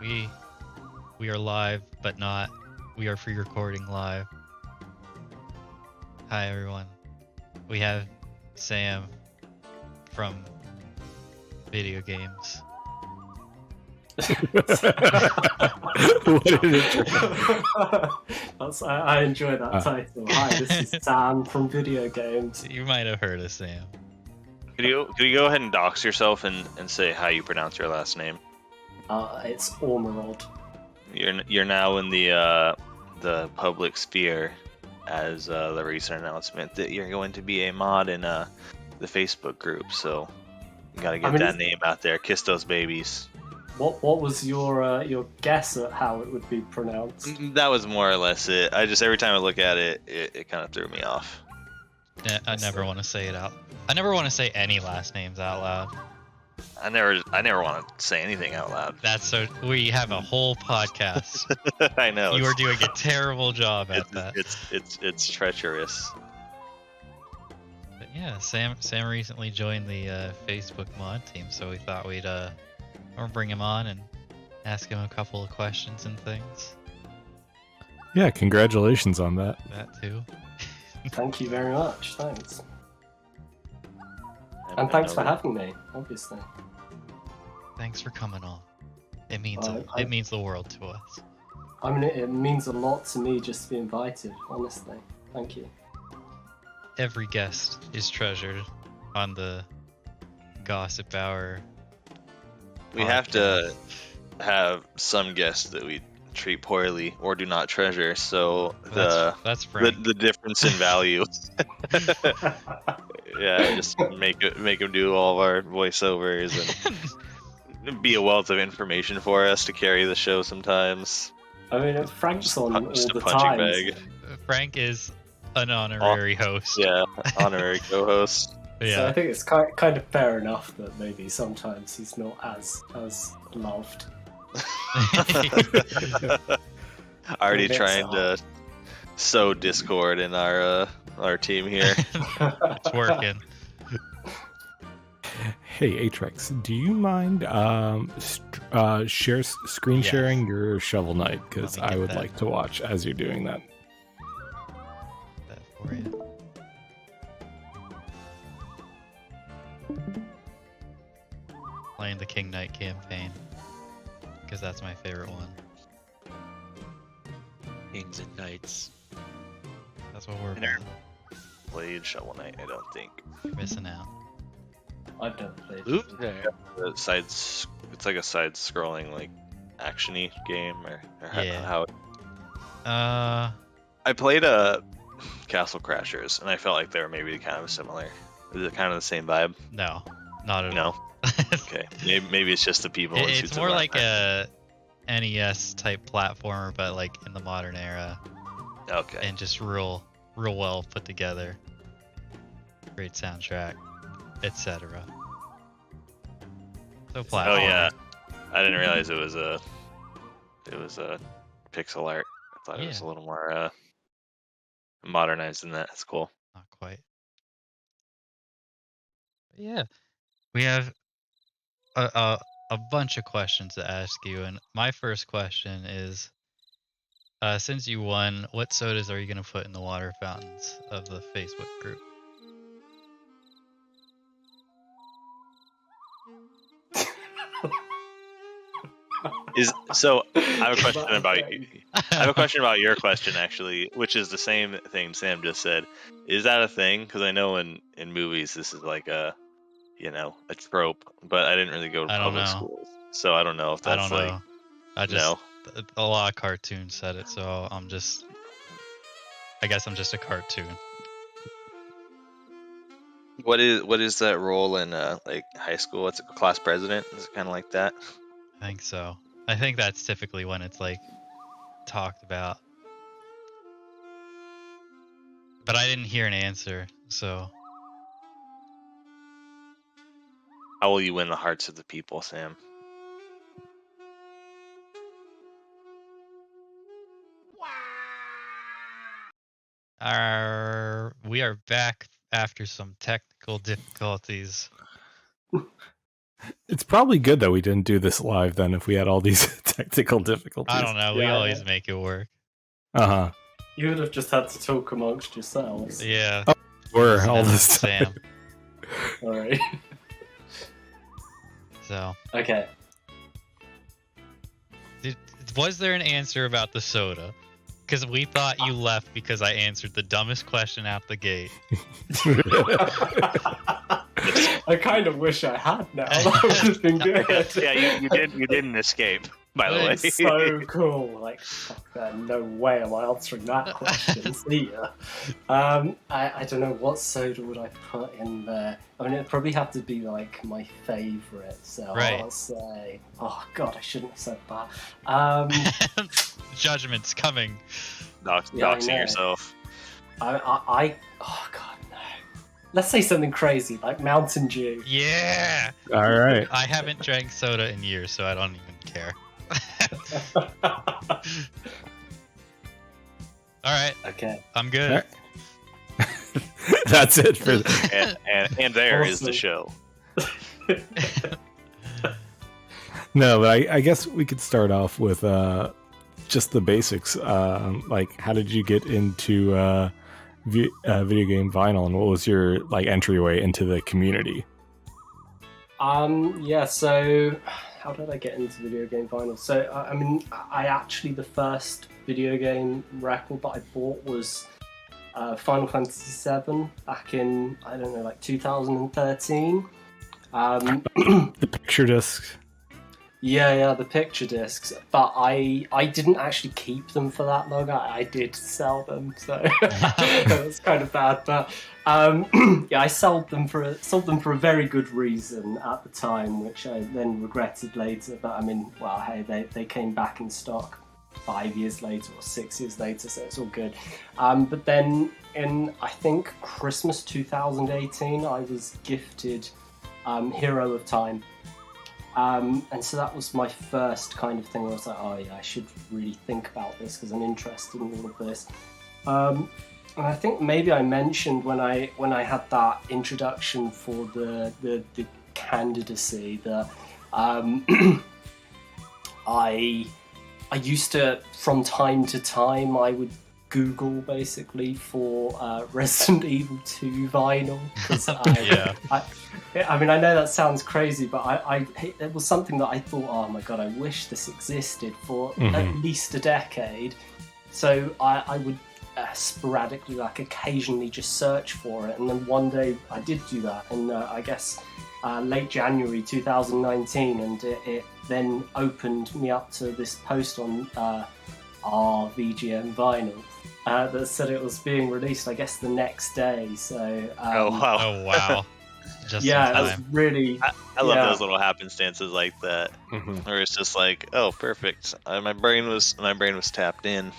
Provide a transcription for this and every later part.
We are live, but not. We are pre-recording live. Hi everyone. We have Sam from video games. I enjoy that title. Hi, this is Sam from video games. You might have heard of Sam. Could you go ahead and dox yourself and say how you pronounce your last name? It's Ormerod. You're now in the public sphere as the recent announcement that you're going to be a mod in the Facebook group. So you gotta get that name out there. Kiss those babies. What was your guess at how it would be pronounced? That was more or less it. Every time I look at it, it kind of threw me off. Yeah, I never want to say it out. I never want to say any last names out loud. I never want to say anything out loud. That's so. We have a whole podcast. I know. You are doing a terrible job at that. It's treacherous. But yeah, Sam recently joined the Facebook mod team, so we thought we'd bring him on and ask him a couple of questions and things. Yeah, congratulations on that. That too. Thank you very much. Thanks. And thanks for having me, obviously. Thanks for coming on. It means the world to us. I mean, it means a lot to me just to be invited, honestly. Thank you. Every guest is treasured on the Gossip Hour. We have to have some guests that we treat poorly or do not treasure, so that's the difference in value. Yeah, just make them do all of our voiceovers and be a wealth of information for us to carry the show sometimes. I mean, Frank's on all just the a punching time. bag. Frank is an honorary host. Yeah, honorary co-host. Yeah. So I think it's kind of fair enough that maybe sometimes he's not as loved. Already trying to sow discord in our team here. It's working. Hey, Aatrex, do you mind screen sharing your Shovel Knight? Because I would like to watch as you're doing that. That for you. Playing the King Knight campaign, because that's my favorite one. Kings and Knights. That's what we're Never played Shovel Knight, I don't think. You're missing out. I've never played. Ooh, there. It's like a side-scrolling, like action-y game, or Yeah. how. I played Castle Crashers, and I felt like they were maybe kind of similar. Is it kind of the same vibe? No, not at all. Okay, maybe it's just the people. It's more like a NES type platformer, but like in the modern era. Okay. And just real well put together. Great soundtrack, etc. So platform. Oh yeah, I didn't realize it was a pixel art. I thought it was a little more modernized than that. That's cool. Not quite. But yeah, we have a bunch of questions to ask you, and my first question is, since you won, what sodas are you going to put in the water fountains of the Facebook group? I have a question about you. I have a question about your question actually, which is the same thing Sam just said. Is that a thing? Because I know in movies this is like a trope, but I didn't really go to public schools, so I don't know if that's a lot of cartoons said it, so I guess I'm just a cartoon. What is that role in like high school? It's a class president. Is it kind of like that? I think so. I think that's typically when it's like talked about. But I didn't hear an answer, so. How will you win the hearts of the people, Sam? We are back after some technical difficulties. It's probably good that we didn't do this live then if we had all these technical difficulties. I don't know. We always make it work. Uh-huh. You would have just had to talk amongst yourselves. Yeah. Oh, we're all this time. Sam. Alright. So, Okay. was there an answer about the soda? Because we thought you left because I answered the dumbest question out the gate. I kind of wish I had now. That would have been good. Yeah, you didn't escape, by the way. It's so cool. Like, fuck that. No way am I answering that question. See ya. I don't know, what soda would I put in there? I mean, it'd probably have to be like my favourite. So Right. I'll say, oh god, I shouldn't have said that. Judgment's coming. Doxing yourself. Oh god, no. Let's say something crazy like Mountain Dew. Yeah. All right. I haven't drank soda in years, so I don't even care. All right. Okay. I'm good. All right. That's it for And there is the Awesome. show. No, but I guess we could start off with just the basics. Like, how did you get into video game vinyl, and what was your like entryway into the community? Yeah, so how did I get into video game vinyl? So, I mean, I actually, the first video game record that I bought was Final Fantasy VII back in, I don't know, like 2013. The picture disc. Yeah, the picture discs. But I didn't actually keep them for that long. I did sell them, so that was kind of bad. But yeah, I sold them for a very good reason at the time, which I then regretted later. But I mean, well, hey, they came back in stock 5 years later or 6 years later, so it's all good. But then in, I think, Christmas 2018, I was gifted Hero of Time. And so that was my first kind of thing where I was like, oh yeah, I should really think about this because I'm interested in all of this. And I think maybe I mentioned when I had that introduction for the candidacy that I used to, from time to time, I would Google basically for Resident Evil 2 vinyl. Yeah. I mean, I know that sounds crazy, but it was something that I thought, oh my god, I wish this existed for at least a decade. So I would sporadically, like occasionally, just search for it, and then one day I did do that, and I guess late January 2019, and it then opened me up to this post on our VGM vinyl that said it was being released, I guess, the next day. So Oh wow! Oh wow. Just yeah, in it was time. really. I love yeah. those little happenstances like that, where it's just like, oh, perfect. My brain was tapped in.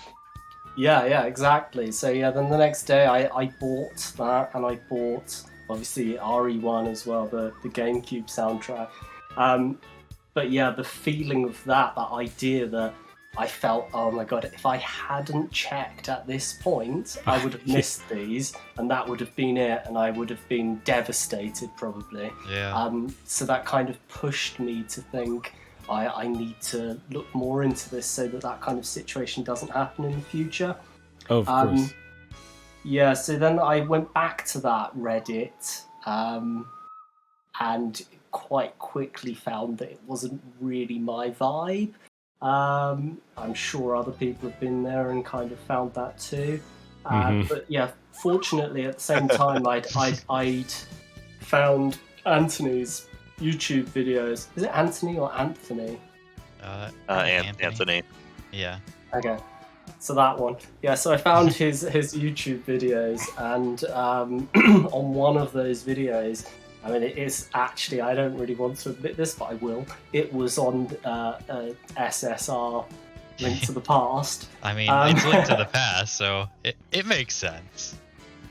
Yeah, exactly. So yeah, then the next day I bought that, and I bought obviously RE1 as well, the GameCube soundtrack. But yeah, the feeling of that idea that I felt, oh my god, if I hadn't checked at this point, I would have missed these, and that would have been it, and I would have been devastated probably. Yeah. So that kind of pushed me to think, I need to look more into this so that kind of situation doesn't happen in the future. Oh, of course. Yeah, so then I went back to that Reddit and quite quickly found that it wasn't really my vibe. I'm sure other people have been there and kind of found that too. But yeah, fortunately at the same time I'd found Anthony's YouTube videos. Is it Anthony or Anthony? Anthony. Yeah. Okay, so that one. Yeah, so I found his YouTube videos, and on one of those videos, I mean, it is actually, I don't really want to admit this, but I will. It was on SSR, Link to the Past. I mean, it's linked to the past, so it makes sense.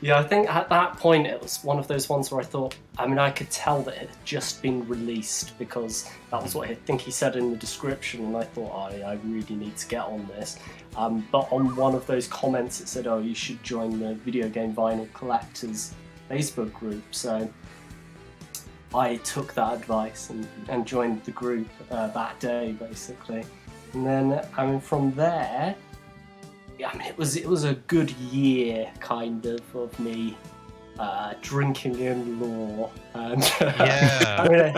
Yeah, I think at that point it was one of those ones where I thought, I mean, I could tell that it had just been released because that was what I think he said in the description, and I thought, oh, I really need to get on this. But on one of those comments it said, oh, you should join the Video Game Vinyl Collectors Facebook group. So I took that advice and joined the group that day, basically. And then, I mean, from there, I mean, it was a good year, kind of me drinking in lore. And Yeah. I mean,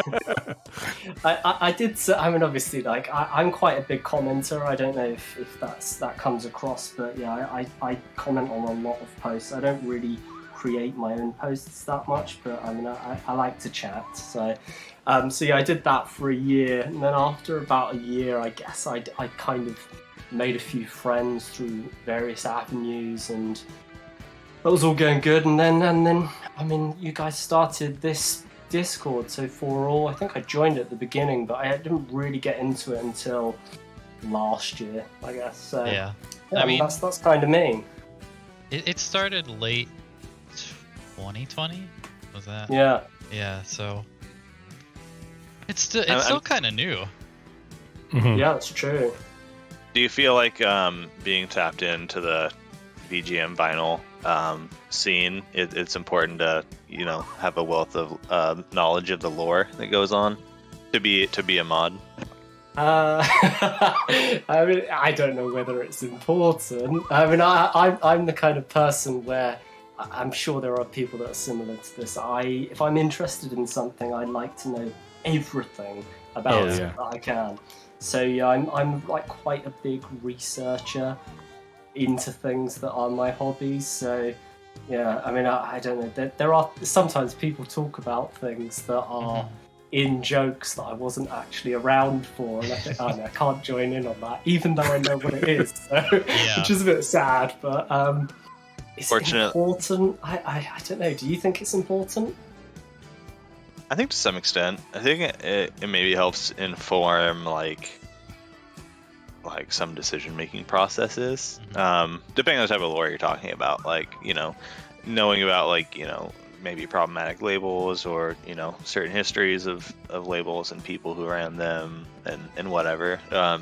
I did. I mean, obviously, like I'm quite a big commenter. I don't know if that comes across, but yeah, I comment on a lot of posts. I don't really create my own posts that much, but I mean, I like to chat. So yeah, I did that for a year, and then after about a year, I guess I kind of made a few friends through various avenues, and that was all going good. And then I mean, you guys started this Discord, so for all, I think I joined at the beginning, but I didn't really get into it until last year, I guess. So Yeah. I mean, that's kind of me. It started late 2020. Was that? Yeah. Yeah. So it's still kind of new. Mhm. Yeah, that's true. Do you feel like being tapped into the VGM vinyl scene, it's important to have a wealth of knowledge of the lore that goes on to be a mod? I mean, I don't know whether it's important. I mean, I'm the kind of person where I'm sure there are people that are similar to this. If I'm interested in something, I like to know everything about it that I can. So yeah, I'm like quite a big researcher into things that are my hobbies. So yeah, I mean, I don't know. There are sometimes people talk about things that are in jokes that I wasn't actually around for, and I think, oh no, I can't join in on that, even though I know what it is. So, which is a bit sad, but is it important? I don't know. Do you think it's important? I think to some extent. I think it maybe helps inform like some decision-making processes, depending on the type of lore you're talking about. Like, knowing about maybe problematic labels, or certain histories of labels and people who ran them and whatever. I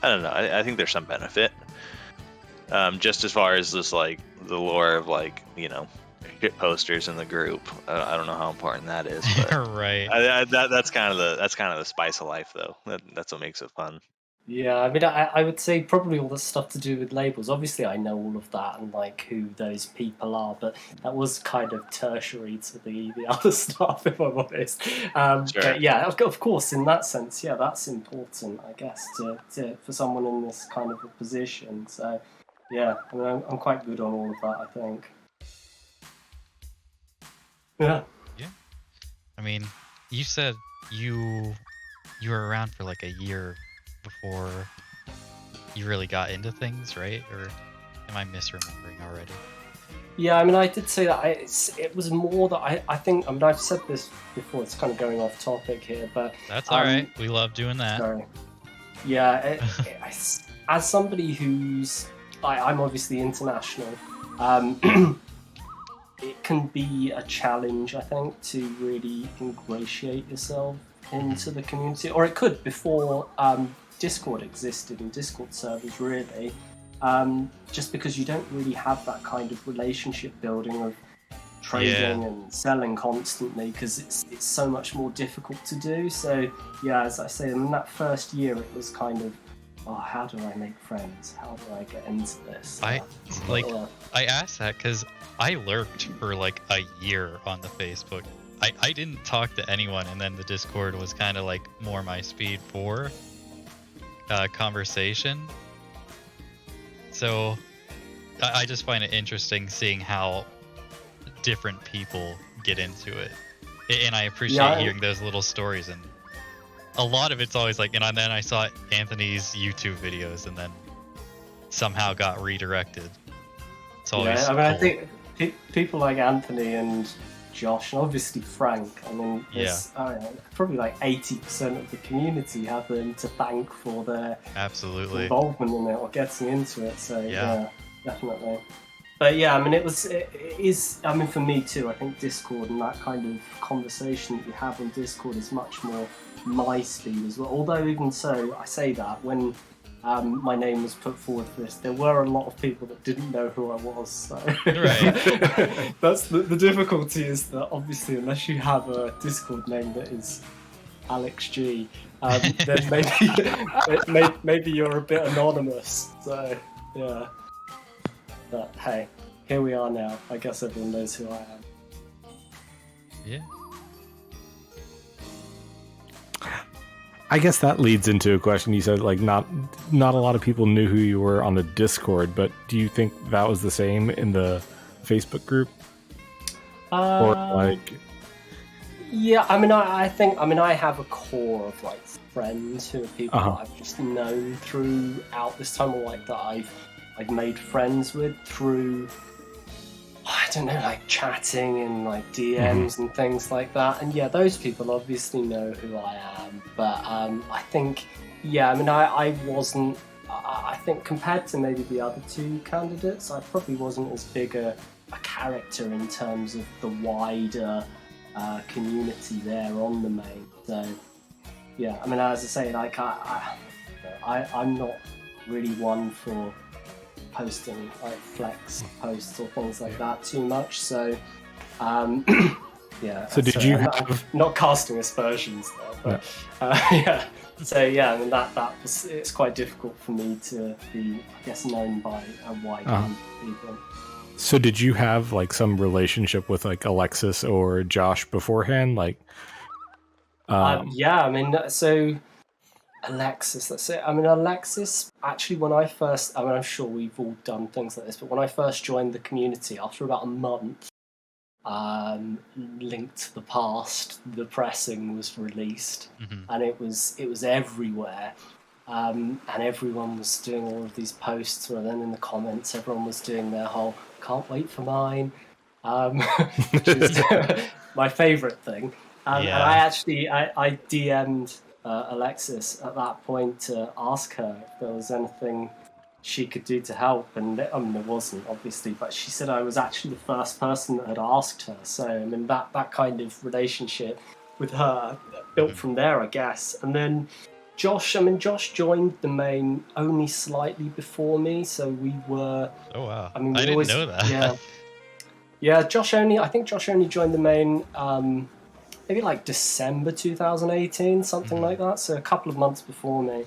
don't know. I think there's some benefit. Just as far as this the lore of shit posters in the group. I don't know how important that is. But Right. that's kind of the spice of life, though. That's what makes it fun. Yeah, I mean, I would say probably all the stuff to do with labels. Obviously, I know all of that and who those people are, but that was kind of tertiary to the other stuff, if I'm honest. Sure. But yeah, of course, in that sense, yeah, that's important, I guess, to for someone in this kind of a position. So yeah, I mean, I'm quite good on all of that, I think. Yeah. Yeah. I mean, you said you were around for like a year before you really got into things, right? Or am I misremembering already? Yeah, I mean, I did say that it was more that I think, I mean, I've said this before, it's kind of going off topic here, but... That's all right. We love doing that. Sorry. Yeah, as somebody who's... I'm obviously international. It can be a challenge, I think, to really ingratiate yourself into the community. Or it could before Discord existed and Discord servers, really. Just because you don't really have that kind of relationship building of trading and selling constantly, because it's so much more difficult to do. So yeah, as I say, in that first year it was kind of, how do I make friends? How do I get into this? I asked that because I lurked for like a year on the Facebook. I didn't talk to anyone, and then the Discord was kind of like more my speed for conversation. So I just find it interesting seeing how different people get into it, and I appreciate hearing those little stories. And a lot of it's always like, and then I saw Anthony's YouTube videos, and then somehow got redirected. It's always I mean, cool. I think people like Anthony and Josh, and obviously Frank, I mean, there's, I don't know, probably like 80% of the community have them to thank for their involvement in it or getting into it. So yeah, definitely. But yeah, I mean, it is. I mean, for me too, I think Discord and that kind of conversation that you have on Discord is much more my speed as well. Although even so, I say that when my name was put forward for this, there were a lot of people that didn't know who I was. So Right. that's the difficulty, is that obviously unless you have a Discord name that is Alex G, then maybe you're a bit anonymous. So yeah, but hey, here we are now. I guess everyone knows who I am. Yeah. I guess that leads into a question. You said like not a lot of people knew who you were on the Discord, but do you think that was the same in the Facebook group? Or like, yeah, I mean, I think I have a core of like friends who are people that I've just known throughout this time, or like that I've made friends with through, I don't know, like chatting and like DMs and things like that. And yeah, those people obviously know who I am. But I think, yeah, I mean, I wasn't, I think compared to maybe the other two candidates, I probably wasn't as big a character in terms of the wider community there on the main. So yeah, I mean, as I say, like I'm not really one for posting like flex posts or things like that too much. So yeah. So did you have... not casting aspersions there, but yeah. So yeah, I mean that was, it's quite difficult for me to be, I guess, known by a wide group of people. So did you have like some relationship with like Alexis or Josh beforehand? Like, yeah, I mean, so Alexis, that's it. I mean, Alexis, actually, when I first, I mean, I'm sure we've all done things like this, but when I first joined the community, after about a month, Linked to the Past, the pressing was released, and it was everywhere. And everyone was doing all of these posts, where then in the comments, everyone was doing their whole "can't wait for mine," which is my favourite thing. And I actually I DM'd Alexis at that point to ask her if there was anything she could do to help, and I mean there wasn't, obviously, but she said I was actually the first person that had asked her. So I mean that kind of relationship with her built from there, I guess. And then Josh joined the main only slightly before me, so we were... Oh wow! I mean, I didn't know that. Yeah. I think Josh only joined the main maybe like December 2018, something like that. So a couple of months before me.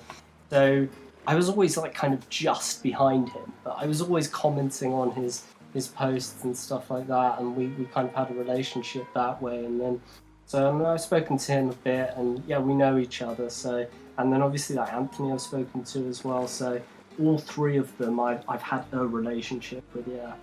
So I was always like kind of just behind him, but I was always commenting on his posts and stuff like that, and we kind of had a relationship that way. And then so I mean, I've spoken to him a bit, and yeah, we know each other. So. And then obviously like Anthony I've spoken to as well, so all three of them I've had a relationship with, yeah.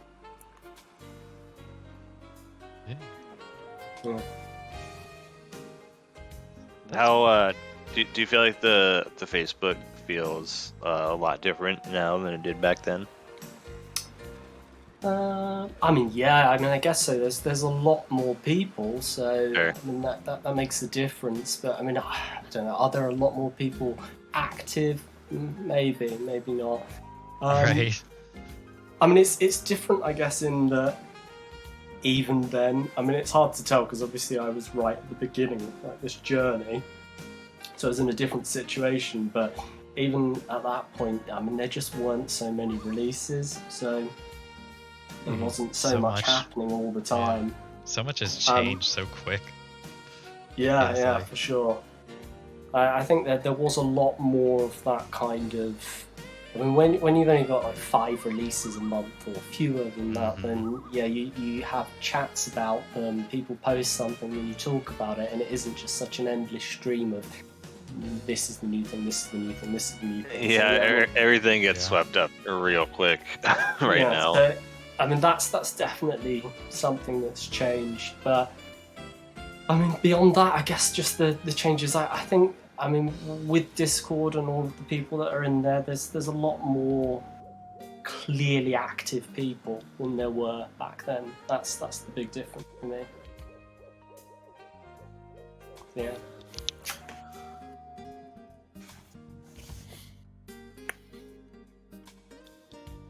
How do you feel like the Facebook feels a lot different now than it did back then? I mean, yeah, I mean, I guess so. There's a lot more people, so Sure. I mean that makes a difference. But I mean, I don't know. Are there a lot more people active? Maybe not. Right. I mean, it's different, I guess, in that even then, I mean, it's hard to tell because obviously I was right at the beginning of like, this journey, so I was in a different situation. But even at that point, I mean, there just weren't so many releases, so. There wasn't so much happening all the time. Yeah. So much has changed so quick. Yeah, for sure. I think that there was a lot more of that kind of... I mean, when you've only got like 5 releases a month or fewer than that, then yeah, you have chats about them, people post something and you talk about it, and it isn't just such an endless stream of this is the new thing, this is the new thing, this is the new thing. Yeah, everything gets swept up real quick now. So, I mean, that's definitely something that's changed. But, I mean, beyond that, I guess just the changes. I think, I mean, with Discord and all of the people that are in there, there's a lot more clearly active people than there were back then. That's the big difference for me. Yeah.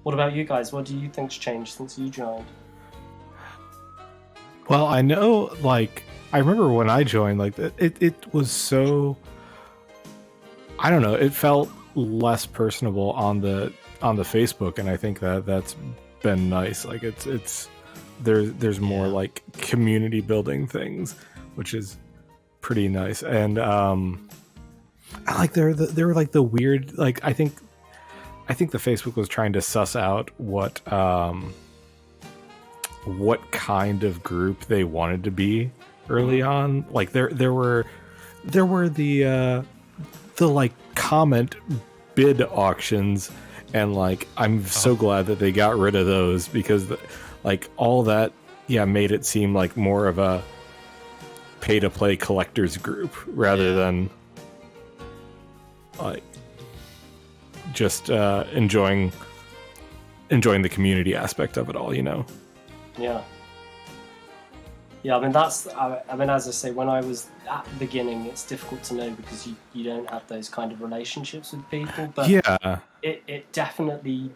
What about you guys? What do you think's changed since you joined? Well, I know, like, I remember when I joined, like, it was so, I don't know, it felt less personable on the Facebook, and I think that's been nice. Like it's there's more like community building things, which is pretty nice. And I like they were like the weird, like I think the Facebook was trying to suss out what kind of group they wanted to be early on. Like there were the like comment bid auctions, and like I'm so glad that they got rid of those, because like all that made it seem like more of a pay to play collectors group rather than like just enjoying the community aspect of it all, you know. Yeah, I mean as I say, when I was at the beginning, it's difficult to know because you don't have those kind of relationships with people. But it definitely.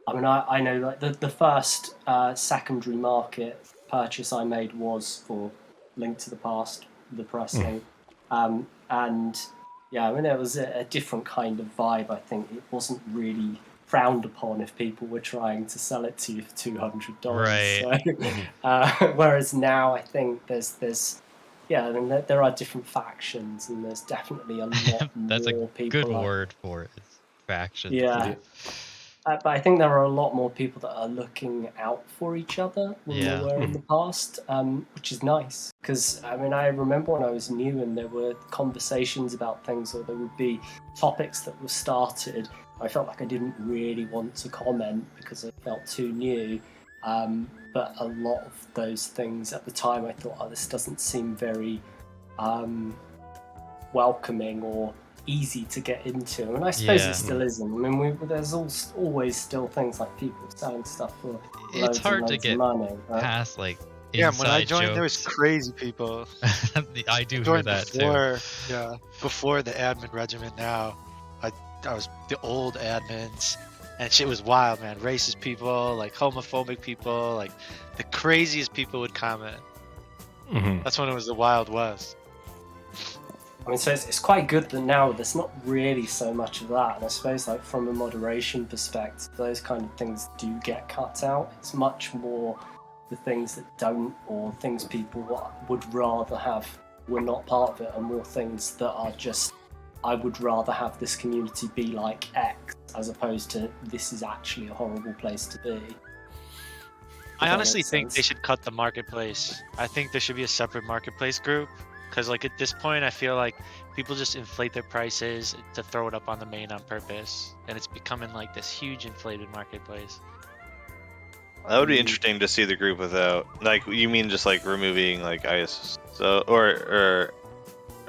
I mean, I know like the first secondary market purchase I made was for Link to the Past, the pressing, and yeah, I mean it was a different kind of vibe. I think it wasn't really frowned upon if people were trying to sell it to you for $200. Right. So, whereas now I think there's I mean there are different factions, and there's definitely a lot That's more a people. good word for it. It's factions. Yeah. But I think there are a lot more people that are looking out for each other than there were in the past, which is nice. Because, I mean, I remember when I was new and there were conversations about things, or there would be topics that were started. I felt like I didn't really want to comment because I felt too new. But a lot of those things at the time, I thought, this doesn't seem very welcoming or easy to get into, and I suppose it still isn't. I mean, there's always still things like people selling stuff for it's hard to get money, right? past like when I joined, jokes. there was crazy people. I do hear that too. Yeah, before the admin regimen. Now, I was the old admins, and shit was wild, man. Racist people, like homophobic people, like the craziest people would comment. That's when it was the Wild West. I mean, so it's quite good that now there's not really so much of that, and I suppose like from a moderation perspective, those kind of things do get cut out. It's much more the things that don't, or things people would rather have were not part of it, and more things that are just, I would rather have this community be like X, as opposed to this is actually a horrible place to be. I honestly think they should cut the marketplace. I think there should be a separate marketplace group. Because like at this point, I feel like people just inflate their prices to throw it up on the main on purpose, and it's becoming like this huge inflated marketplace. That would be interesting to see the group without, like, you mean just like removing like ISO or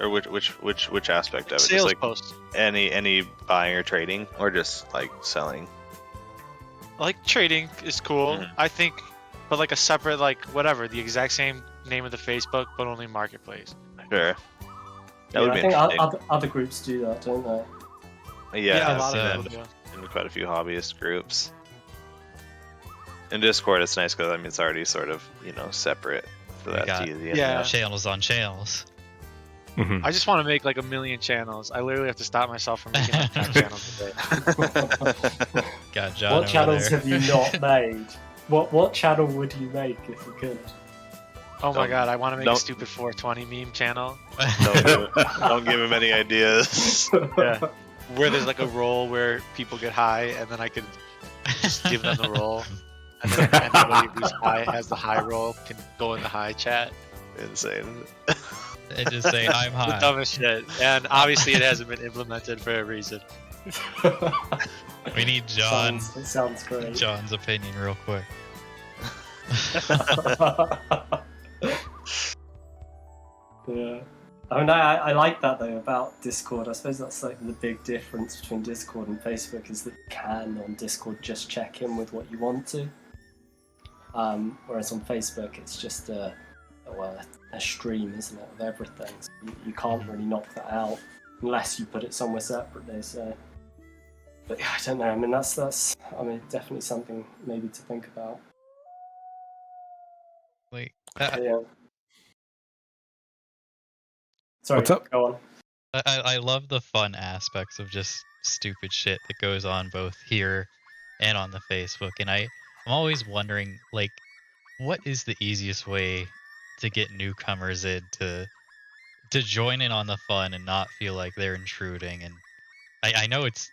which aspect of it? Sales just like posts. Any buying or trading, or just like selling? Like trading is cool, I think, but like a separate, like whatever, the exact same name of the Facebook, but only marketplace. Sure. That would be I think interesting. other groups do that, don't they? Yeah, a lot I've of seen them. in quite a few hobbyist groups. In Discord, it's nice because I mean it's already sort of separate for that to use the internet. Channels on channels. I just want to make like 1 million channels. I literally have to stop myself from making like 10 channels a day. Got John. What channels have you not made? What channel would you make if you could? Oh my god, I want to make a stupid 420 meme channel. Don't give him any ideas. Yeah. Where there's like a role where people get high, and then I can just give them the role. And then anybody who's high has the high role can go in the high chat. Insane. And just say, I'm high. The dumbest shit. And obviously it hasn't been implemented for a reason. We need John. It sounds great. John's opinion real quick. Yeah. I mean, I like that though about Discord. I suppose that's like the big difference between Discord and Facebook is that you can on Discord just check in with what you want to. Whereas on Facebook it's just a stream, isn't it, of everything. So you can't really knock that out unless you put it somewhere separately. So, but yeah, I don't know. I mean, that's definitely something maybe to think about. Wait. Yeah. Sorry, what's up? Go I love the fun aspects of just stupid shit that goes on both here and on the Facebook, and I'm always wondering, like, what is the easiest way to get newcomers in to join in on the fun and not feel like they're intruding? And I know it's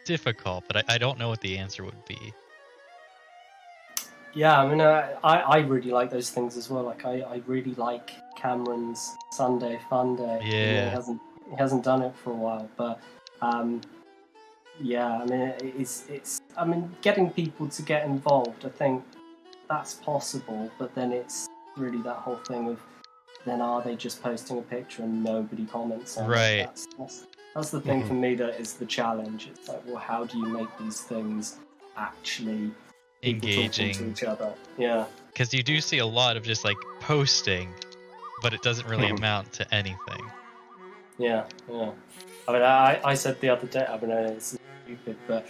difficult, but I don't know what the answer would be. Yeah, I mean, I really like those things as well. Like, I really like Cameron's Sunday Fun Day. Yeah. He hasn't done it for a while, but yeah, I mean, it's I mean, getting people to get involved, I think that's possible, but then it's really that whole thing of, then are they just posting a picture and nobody comments on Right. it? That's the thing for me that is the challenge. It's like, well, how do you make these things actually Engaging to each other? Yeah, because you do see a lot of just like posting, but it doesn't really amount to anything. yeah. I mean, I said the other day, I mean, it's stupid, but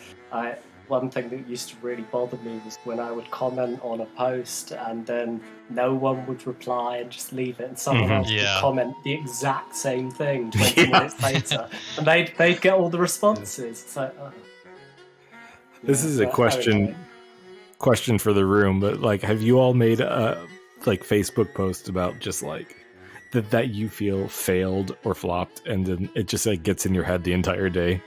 one thing that used to really bother me was when I would comment on a post and then no one would reply and just leave it, and someone else would comment the exact same thing 20 minutes later, and they'd get all the responses. It's like, oh. This is a question for the room, but like, have you all made like Facebook posts about just like that you feel failed or flopped, and then it just like gets in your head the entire day?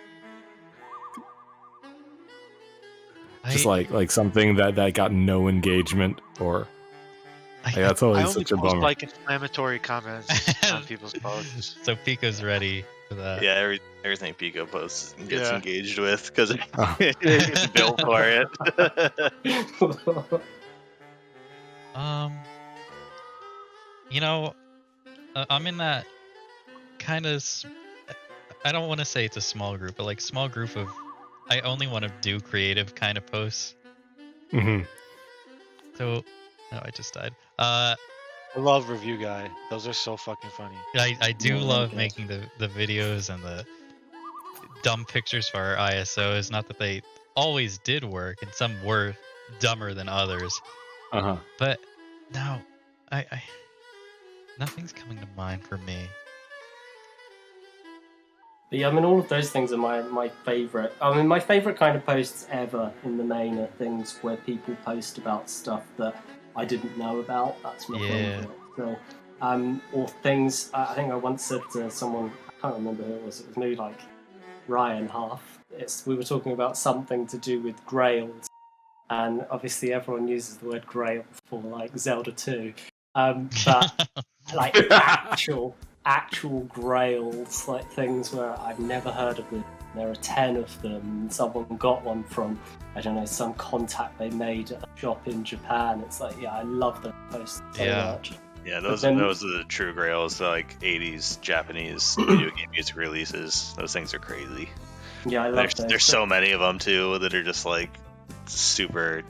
Just like something that got no engagement, or that's always such a bummer. Like inflammatory comments on people's posts. So Pico's ready for that. Yeah, everything Pico posts gets engaged with because it's built for it. You know, I'm in that kind of. I don't want to say it's a small group, but like small group of. I only want to do creative kind of posts. Mm-hmm. So, I just died. I love Review Guy. Those are so fucking funny. I do love making the videos and the dumb pictures for our ISOs. Not that they always did work, and some were dumber than others. But no, I nothing's coming to mind for me. But yeah, I mean, all of those things are my favourite. I mean, my favourite kind of posts ever in the main are things where people post about stuff that I didn't know about. That's my favourite. So, or things, I think I once said to someone, I can't remember who it was maybe like Ryan Half. We were talking about something to do with grails, and obviously everyone uses the word grail for like Zelda 2. But like actual grails, like things where I've never heard of them. There are 10 of them, and someone got one from, I don't know, some contact they made at a shop in Japan. It's like, yeah, I love those posts so much. Yeah, those are the true grails, like 80s Japanese video game music releases. Those things are crazy. Yeah, I love those. There's so many of them too that are just like super,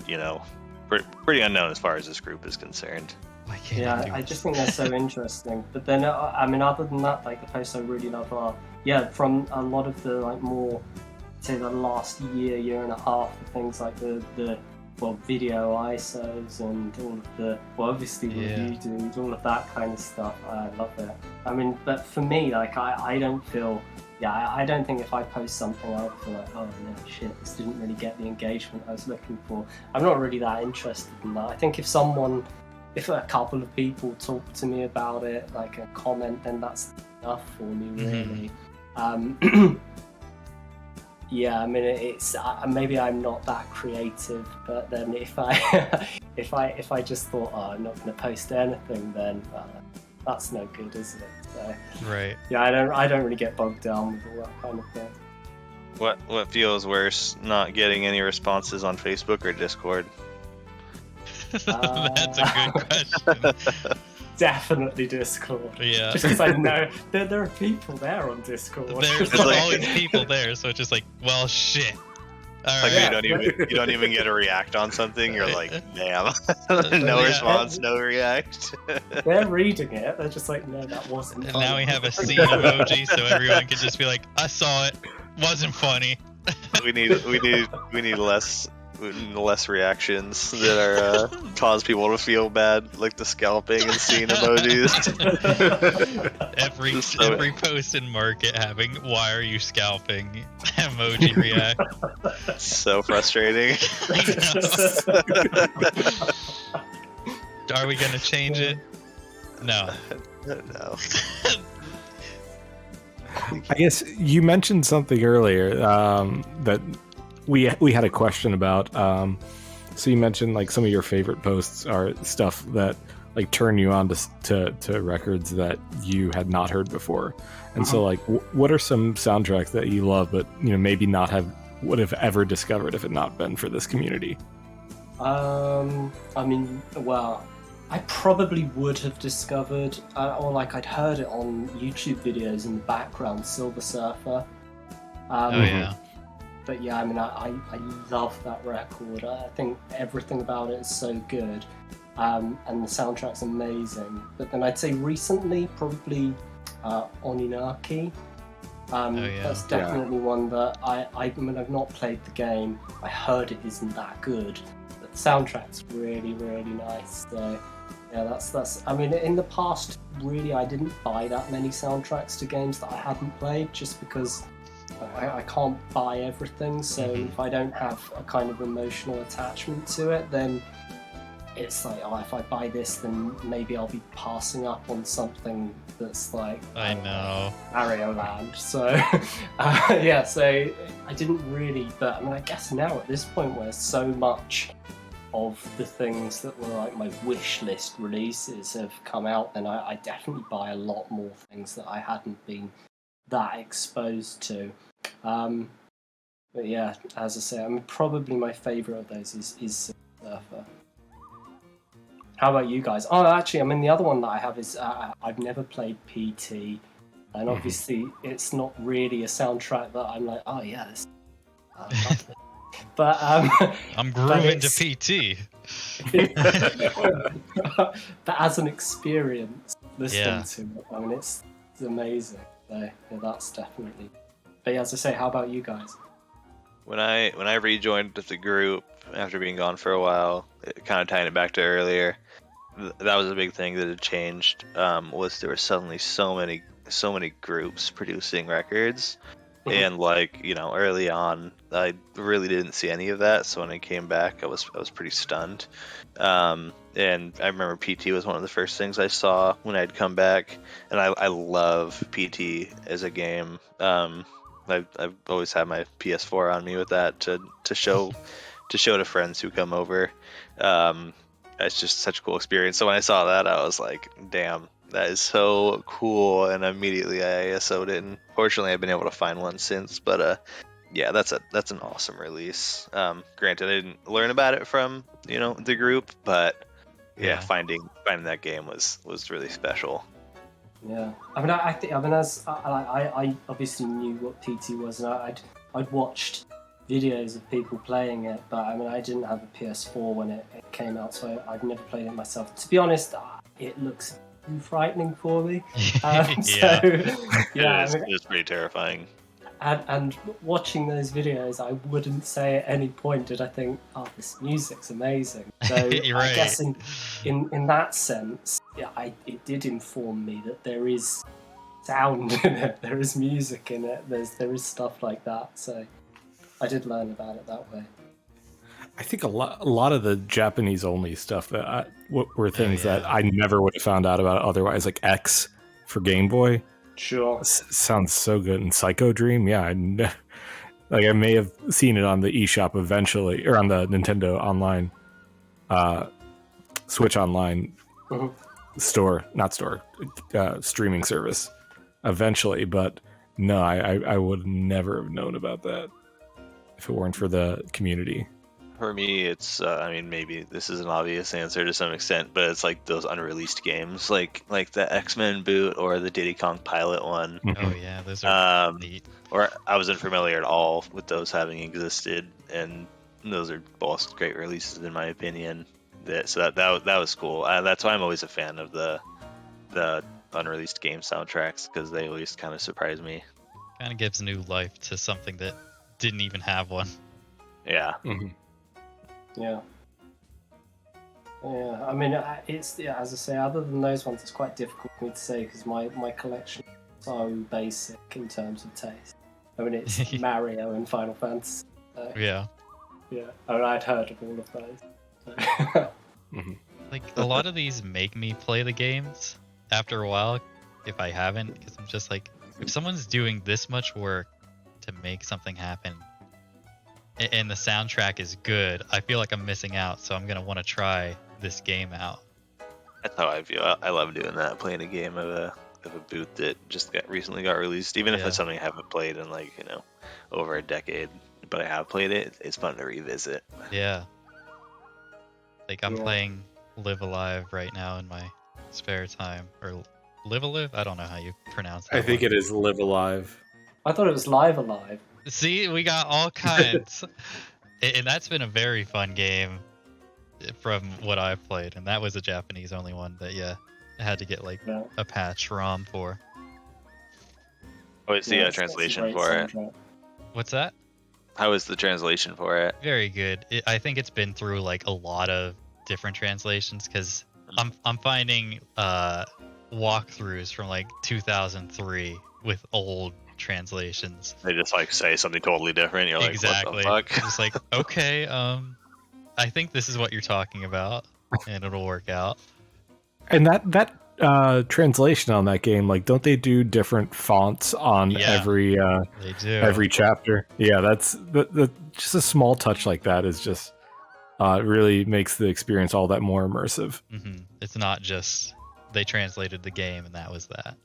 pretty unknown as far as this group is concerned. I just think they're so interesting. But then, I mean, other than that, like the posts I really love are, from a lot of the like more, say the last year and a half, things like the video ISOs and all of the, obviously review dudes, all of that kind of stuff. I love it. I mean, but for me, like I don't feel, I don't think if I post something I would feel like, oh no, shit, this didn't really get the engagement I was looking for. I'm not really that interested in that. I think if a couple of people talk to me about it, like a comment, then that's enough for me, really. I mean, it's maybe I'm not that creative, but then if I just thought, oh, I'm not going to post anything, then that's no good, is it? So, right. Yeah, I don't really get bogged down with all that kind of thing. What feels worse, not getting any responses on Facebook or Discord? That's a good question. Definitely Discord. Yeah. Just because I know there are people there on Discord. There's always people there, so it's just like, well, shit. All right. Like you don't even get a react on something. You're like, damn, no response, no react. They're reading it. They're just like, no, that wasn't. And funny. now we have a scene emoji, so everyone can just be like, I saw it, wasn't funny. We need less less reactions that are cause people to feel bad, like the scalping and seeing emojis. every post in market having "Why are you scalping?" emoji react. So frustrating. Are we gonna change it? No. No. I guess you mentioned something earlier that we had a question about. So you mentioned like some of your favorite posts are stuff that like turn you on to records that you had not heard before, and so like what are some soundtracks that you love but maybe would have ever discovered if it not been for this community? I mean, well, I probably would have discovered, or like I'd heard it on YouTube videos in the background, Silver Surfer. Oh yeah. But yeah, I mean, I love that record. I think everything about it is so good, and the soundtrack's amazing. But then I'd say recently, probably Oninaki. That's definitely one that I mean, I've not played the game. I heard it isn't that good, but the soundtrack's really, really nice. So yeah, that's. I mean, in the past, really, I didn't buy that many soundtracks to games that I hadn't played, just because I can't buy everything. So if I don't have a kind of emotional attachment to it, then it's like, oh, if I buy this, then maybe I'll be passing up on something that's like I know Mario Land. So yeah, so I didn't really, but I mean, I guess now at this point where so much of the things that were like my wish list releases have come out, then I definitely buy a lot more things that I hadn't been that exposed to. But yeah, as I say, I mean, probably my favourite of those is Surfer. How about you guys? Oh, actually, I mean, the other one that I have is I've never played PT, and obviously it's not really a soundtrack that I'm like, oh yeah, this. But I'm grooving to PT. But as an experience, listening to it, I mean, it's amazing. So yeah, that's definitely. But yeah, as I say, how about you guys? When I rejoined the group after being gone for a while, kind of tying it back to earlier, that was a big thing that had changed. Was there were suddenly so many groups producing records, and like early on, I really didn't see any of that. So when I came back, I was pretty stunned. And I remember PT was one of the first things I saw when I'd come back, and I love PT as a game. I've always had my PS4 on me with that to show to friends who come over. It's just such a cool experience. So when I saw that, I was like, damn, that is so cool. And immediately I ISO'd it. And fortunately, I've been able to find one since. But yeah, that's an awesome release. Granted, I didn't learn about it from the group, but yeah, finding that game was really special. Yeah, I mean, I think, I mean, as I obviously knew what PT was, and I'd watched videos of people playing it, but I mean, I didn't have a PS4 when it came out, so I've never played it myself. To be honest, it looks too frightening for me. Yeah, it's pretty terrifying. And watching those videos, I wouldn't say at any point did I think, oh, this music's amazing. So I guess in that sense, yeah, it did inform me that there is sound in it, there is music in it, there is stuff like that. So I did learn about it that way. I think a lot of the Japanese only stuff that were things that I never would have found out about otherwise, like X for Game Boy. Sure. Sounds so good. And Psycho Dream, yeah. I may have seen it on the eShop eventually, or on the Nintendo Online, Switch Online streaming service eventually. But no, I would never have known about that if it weren't for the community. For me, it's I mean, maybe this is an obvious answer to some extent, but it's like those unreleased games, like the X-Men boot or the Diddy Kong Pilot one. Oh yeah, those are neat. Or I wasn't familiar at all with those having existed, and those are both great releases in my opinion. So that was cool. That's why I'm always a fan of the unreleased game soundtracks, because they always kind of surprise me. Kind of gives new life to something that didn't even have one. Yeah. Yeah. Yeah, I mean, it's as I say, other than those ones, it's quite difficult for me to say because my collection is so basic in terms of taste. I mean, it's Mario and Final Fantasy. So, Yeah. Yeah, I mean, I'd heard of all of those. So. Mm-hmm. Like, a lot of these make me play the games after a while, if I haven't, because I'm just like, if someone's doing this much work to make something happen, and the soundtrack is good, I feel like I'm missing out, so I'm going to want to try this game out. That's how I feel. I love doing that, playing a game of a boot that just recently got released, even if it's something I haven't played in like, over a decade, but I have played it. It's fun to revisit. Yeah. Like, I'm playing Live Alive right now in my spare time, or Live Alive? I don't know how you pronounce that. I think it is Live Alive. I thought it was Live Alive. See, we got all kinds. And that's been a very fun game from what I've played, and that was a Japanese only one that I had to get like a patch ROM for. Oh, it's the translation for it. What's that? How is the translation for it? Very good. I think it's been through like a lot of different translations because I'm finding walkthroughs from like 2003 with old translations. They just like say something totally different. You're like, exactly. What the fuck? Just like, okay, I think this is what you're talking about, and it'll work out. And that translation on that game, like, don't they do different fonts on every they do. Every chapter? Yeah, that's the just a small touch like that is just really makes the experience all that more immersive. Mm-hmm. It's not just they translated the game and that was that.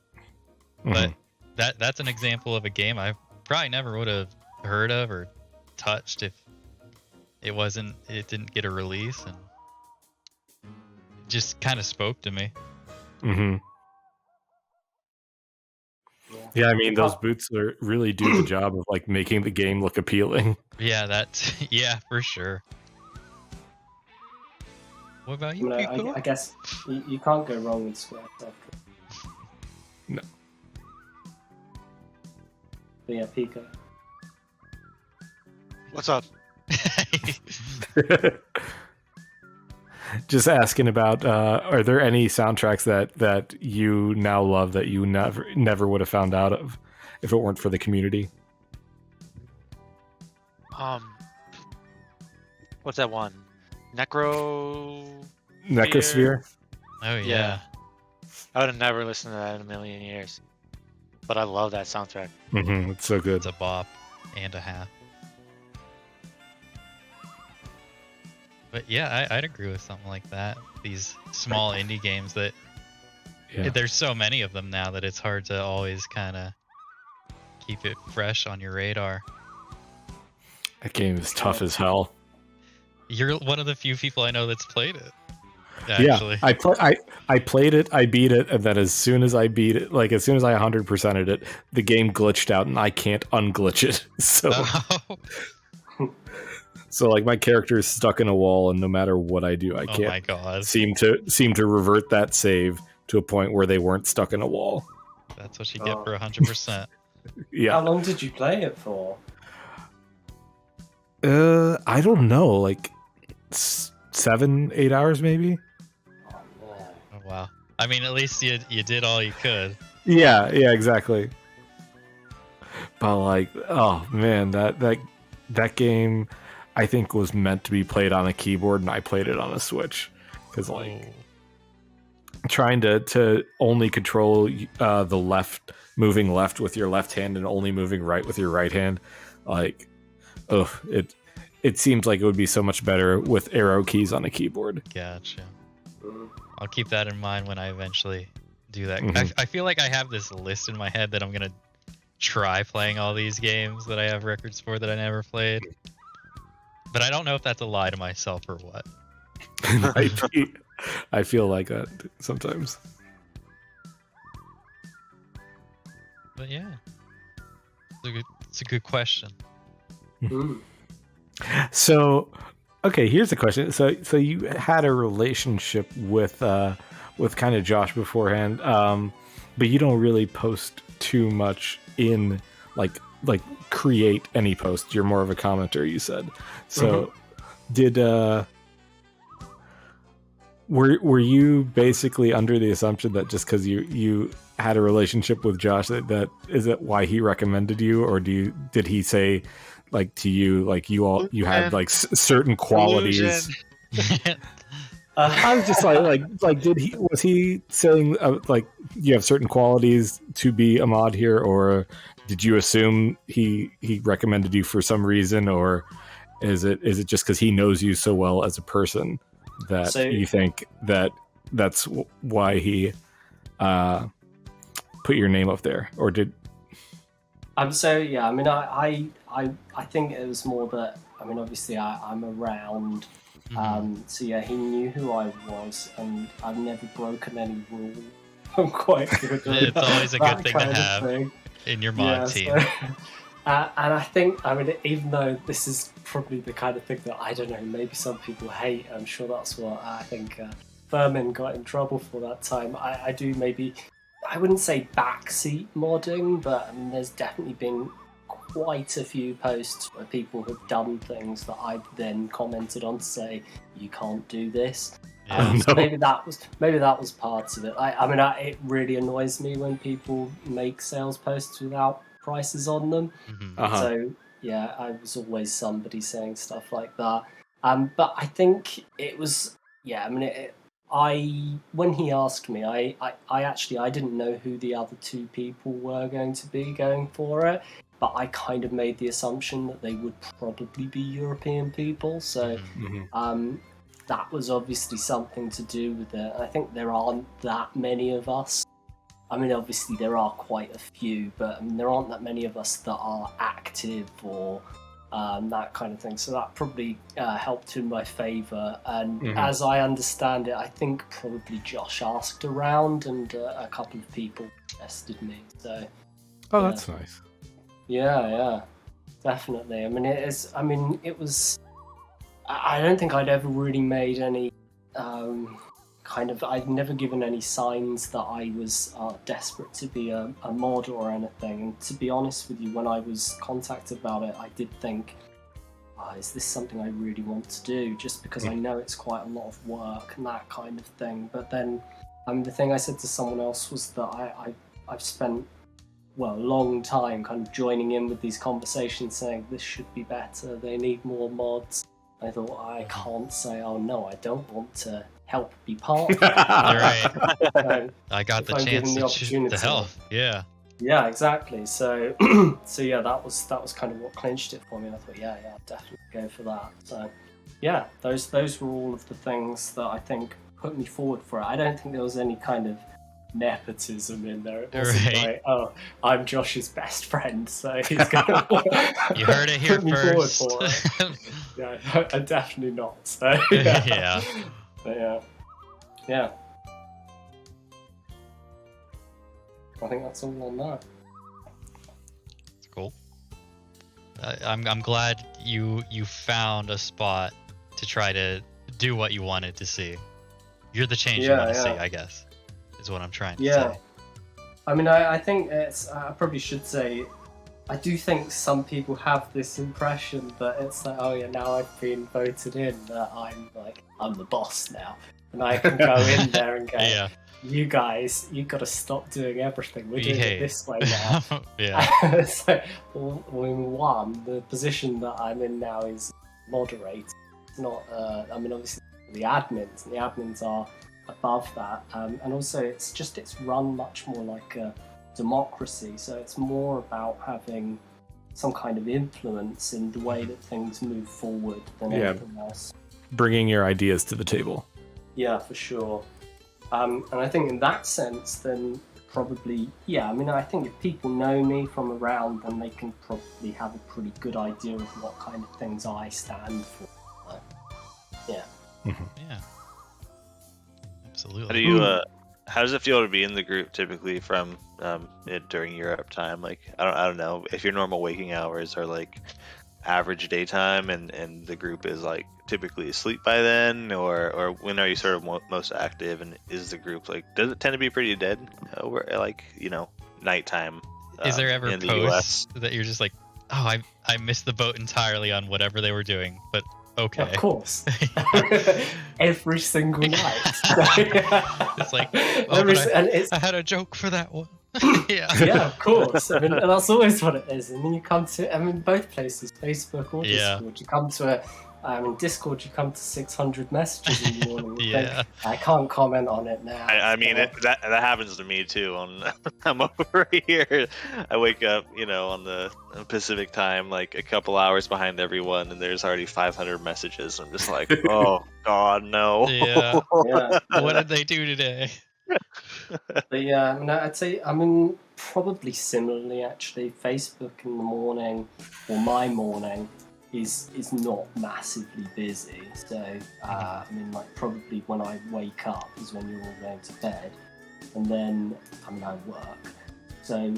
Mm-hmm. But that's an example of a game I probably never would have heard of or touched if it didn't get a release, and it just kind of spoke to me. Mm-hmm. Yeah, I mean, those boots really do the job of like making the game look appealing. Yeah, for sure. What about you? I guess you can't go wrong with Square stuff. No. But yeah, Pico. What's up? Just asking about, are there any soundtracks that you now love that you never would have found out of if it weren't for the community? What's that one? Necrosphere? Oh yeah. I would have never listened to that in a million years. But I love that soundtrack. Mm-hmm. It's so good. It's a bop and a half. But yeah, I'd agree with something like that. These small indie games that there's so many of them now that it's hard to always kind of keep it fresh on your radar. That game is tough as hell. You're one of the few people I know that's played it. Actually. Yeah, I played it, I beat it, and then as soon as I beat it, like as soon as I 100%ed it, the game glitched out and I can't unglitch it. So like my character is stuck in a wall, and no matter what I do, I can't seem to revert that save to a point where they weren't stuck in a wall. That's what you get for 100%. Yeah. How long did you play it for? I don't know, like 7-8 hours maybe. Oh wow! I mean, at least you did all you could. Yeah, exactly. But like, oh man, that game, I think was meant to be played on a keyboard, and I played it on a Switch because like trying to only control the moving left with your left hand and only moving right with your right hand, like, it seems like it would be so much better with arrow keys on a keyboard. Gotcha. I'll keep that in mind when I eventually do that. Mm-hmm. I feel like I have this list in my head that I'm gonna try playing all these games that I have records for that I never played. But I don't know if that's a lie to myself or what. I feel like that sometimes. But yeah, it's a good question. So, okay, here's a question. So you had a relationship with kind of Josh beforehand, but you don't really post too much in like create any post. You're more of a commenter, you said. So, did were you basically under the assumption that just because you had a relationship with Josh that is it why he recommended you, or did he say like to you like you had like certain qualities? I was just like was he saying like you have certain qualities to be a mod here, or did you assume he recommended you for some reason, or is it just because he knows you so well as a person that you think that's why he put your name up there, or did? So yeah, I mean, I think it was more that, I mean, obviously I'm around, so yeah, he knew who I was, and I've never broken any rule. I'm quite good at It's always a good thing to have in your mod team. So, and I think, I mean, even though this is probably the kind of thing that, I don't know, maybe some people hate, I'm sure that's what I think Furman got in trouble for that time. I do maybe, I wouldn't say backseat modding, but I mean, there's definitely been quite a few posts where people have done things that I've then commented on to say, you can't do this. So maybe that was part of it. I mean, it really annoys me when people make sales posts without prices on them. So yeah, I was always somebody saying stuff like that. But I think it was, yeah, I mean, when he asked me, I actually didn't know who the other two people were going to be going for it, but I kind of made the assumption that they would probably be European people. So that was obviously something to do with it. I think there aren't that many of us. I mean, obviously there are quite a few, but I mean, there aren't that many of us that are active or that kind of thing. So that probably helped in my favour. And as I understand it, I think probably Josh asked around, and a couple of people tested me. So, that's nice. Yeah, definitely. I mean, it was. I don't think I'd ever really made any I'd never given any signs that I was desperate to be a mod or anything. And to be honest with you, when I was contacted about it, I did think, is this something I really want to do? Just because I know it's quite a lot of work and that kind of thing. But then, the thing I said to someone else was that I've spent, a long time kind of joining in with these conversations saying this should be better, they need more mods. I thought, I can't say, oh no, I don't want to help be part of it. Right. I got the chance to help. Yeah. Yeah, exactly. So, yeah, that was kind of what clinched it for me. And I thought, yeah, I'll definitely go for that. So, yeah, those were all of the things that I think put me forward for it. I don't think there was any kind of nepotism in there. It wasn't like, oh, I'm Josh's best friend, so he's gonna you heard it here put me first. Forward for it. Yeah, definitely not. So yeah. But, yeah. I think that's all on that. Cool. I'm glad you found a spot to try to do what you wanted to see. You're the change you want to see, I guess, is what I'm trying to say. I mean, I think I probably should say, I do think some people have this impression that it's like, oh yeah, now I've been voted in, that I'm the boss now. And I can go in there and go, you guys, you've got to stop doing everything. We're doing it this way now. So, one, the position that I'm in now is moderator. It's not, obviously the admins are above that. And also it's run much more like a democracy. So it's more about having some kind of influence in the way that things move forward than anything else. Bringing your ideas to the table. Yeah, for sure. And I think in that sense, then probably, I think if people know me from around, then they can probably have a pretty good idea of what kind of things I stand for. Yeah. Yeah. Absolutely. How does it feel to be in the group typically from during your uptime? Like, I don't know if your normal waking hours are like average daytime and the group is like typically asleep by then, or when are you sort of most active, and is the group like, does it tend to be pretty dead over like nighttime? Is there ever in the posts US? that you're just like, oh, I missed the boat entirely on whatever they were doing, but Okay. Of course. Every single night. It's like, I had a joke for that one. Yeah. Yeah, of course. I mean, that's always what it is. And then you come to, I mean, both places, Facebook or Discord, you come to Discord, you come to 600 messages in the morning. Yeah. Think, I can't comment on it now. I mean, that happens to me too. I'm over here. I wake up, on the Pacific time, like a couple hours behind everyone, and there's already 500 messages. I'm just like, oh God, no. Yeah. Yeah. What did they do today? But yeah, I mean, I'd say, I mean, probably similarly, actually, Facebook in the morning, or my morning, is not massively busy. So, I mean, like, probably when I wake up is when you're all going to bed. And then, I mean, I work. So,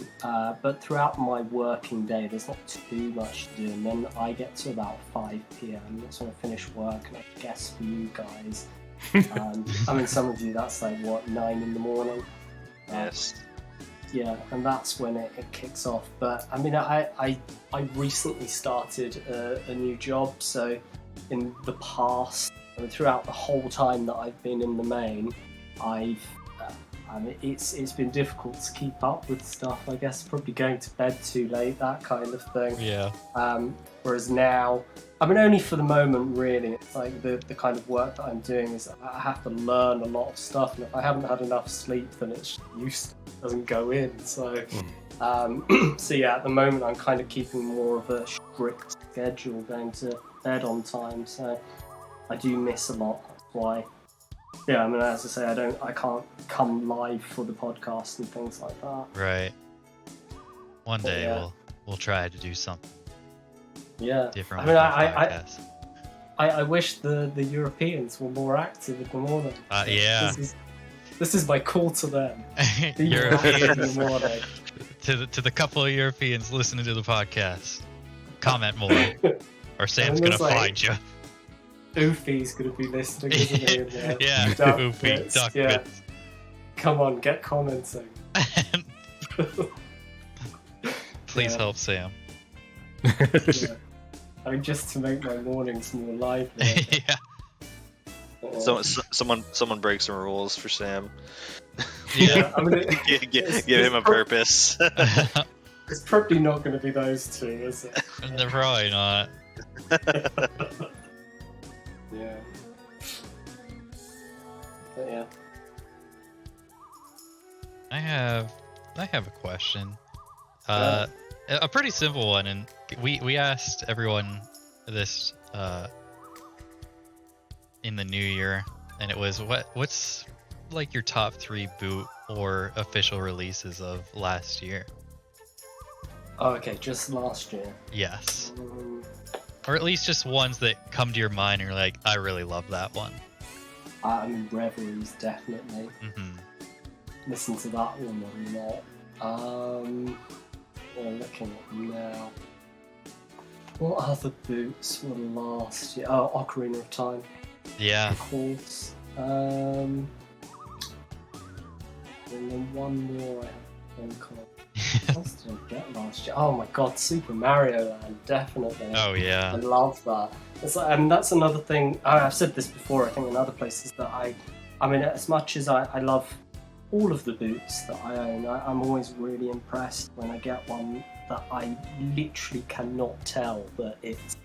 but throughout my working day, there's not too much to do. And then I get to about 5 p.m. That's when I finish work, and I guess for you guys, I mean, some of you, that's like, what, 9 in the morning? Yes. Yeah, and that's when it kicks off. But I mean, I recently started a new job, so in the past, I mean, throughout the whole time that I've been in the main, I mean, it's been difficult to keep up with stuff. I guess probably going to bed too late, that kind of thing. Yeah. Whereas now, I mean, only for the moment, really. It's like the kind of work that I'm doing is I have to learn a lot of stuff, and if I haven't had enough sleep, then it's used doesn't go in. So, so yeah, at the moment, I'm kind of keeping more of a strict schedule, going to bed on time. So I do miss a lot. That's why. Yeah, I mean, as I say, I can't come live for the podcast and things like that. Right. One day we'll try to do something. Yeah. Different. I mean, I wish the Europeans were more active in the morning. Yeah. This is my call to them. The Europeans in the morning. to the couple of Europeans listening to the podcast, comment more, or Sam's gonna find you. Oofy's gonna be listening, isn't he? Yeah, Oofy, duck bits. Come on, get commenting. Please help Sam. Yeah. I mean, just to make my mornings more lively. Yeah. So someone breaks some rules for Sam. Yeah. I mean, give him a purpose. It's probably not going to be those two, is it? They're probably not. Yeah. But yeah. I have a question. A pretty simple one, and we asked everyone this in the new year, and it was what's like your top 3 boot or official releases of last year? Oh, okay, just last year. Yes. Or at least just ones that come to your mind and you're like, I really love that one. I mean, Reveries, definitely. Mm-hmm. Listen to that one a lot. Looking at now. What other boots were last year? Oh, Ocarina of Time. Yeah. Of course. And then one more I have to think of. What else did I get last year? Oh my god, Super Mario Land, definitely. Oh yeah. I love that. It's like, and that's another thing, I've said this before, I think in other places, that I mean, as much as I love all of the boots that I own, I'm always really impressed when I get one that I literally cannot tell that it's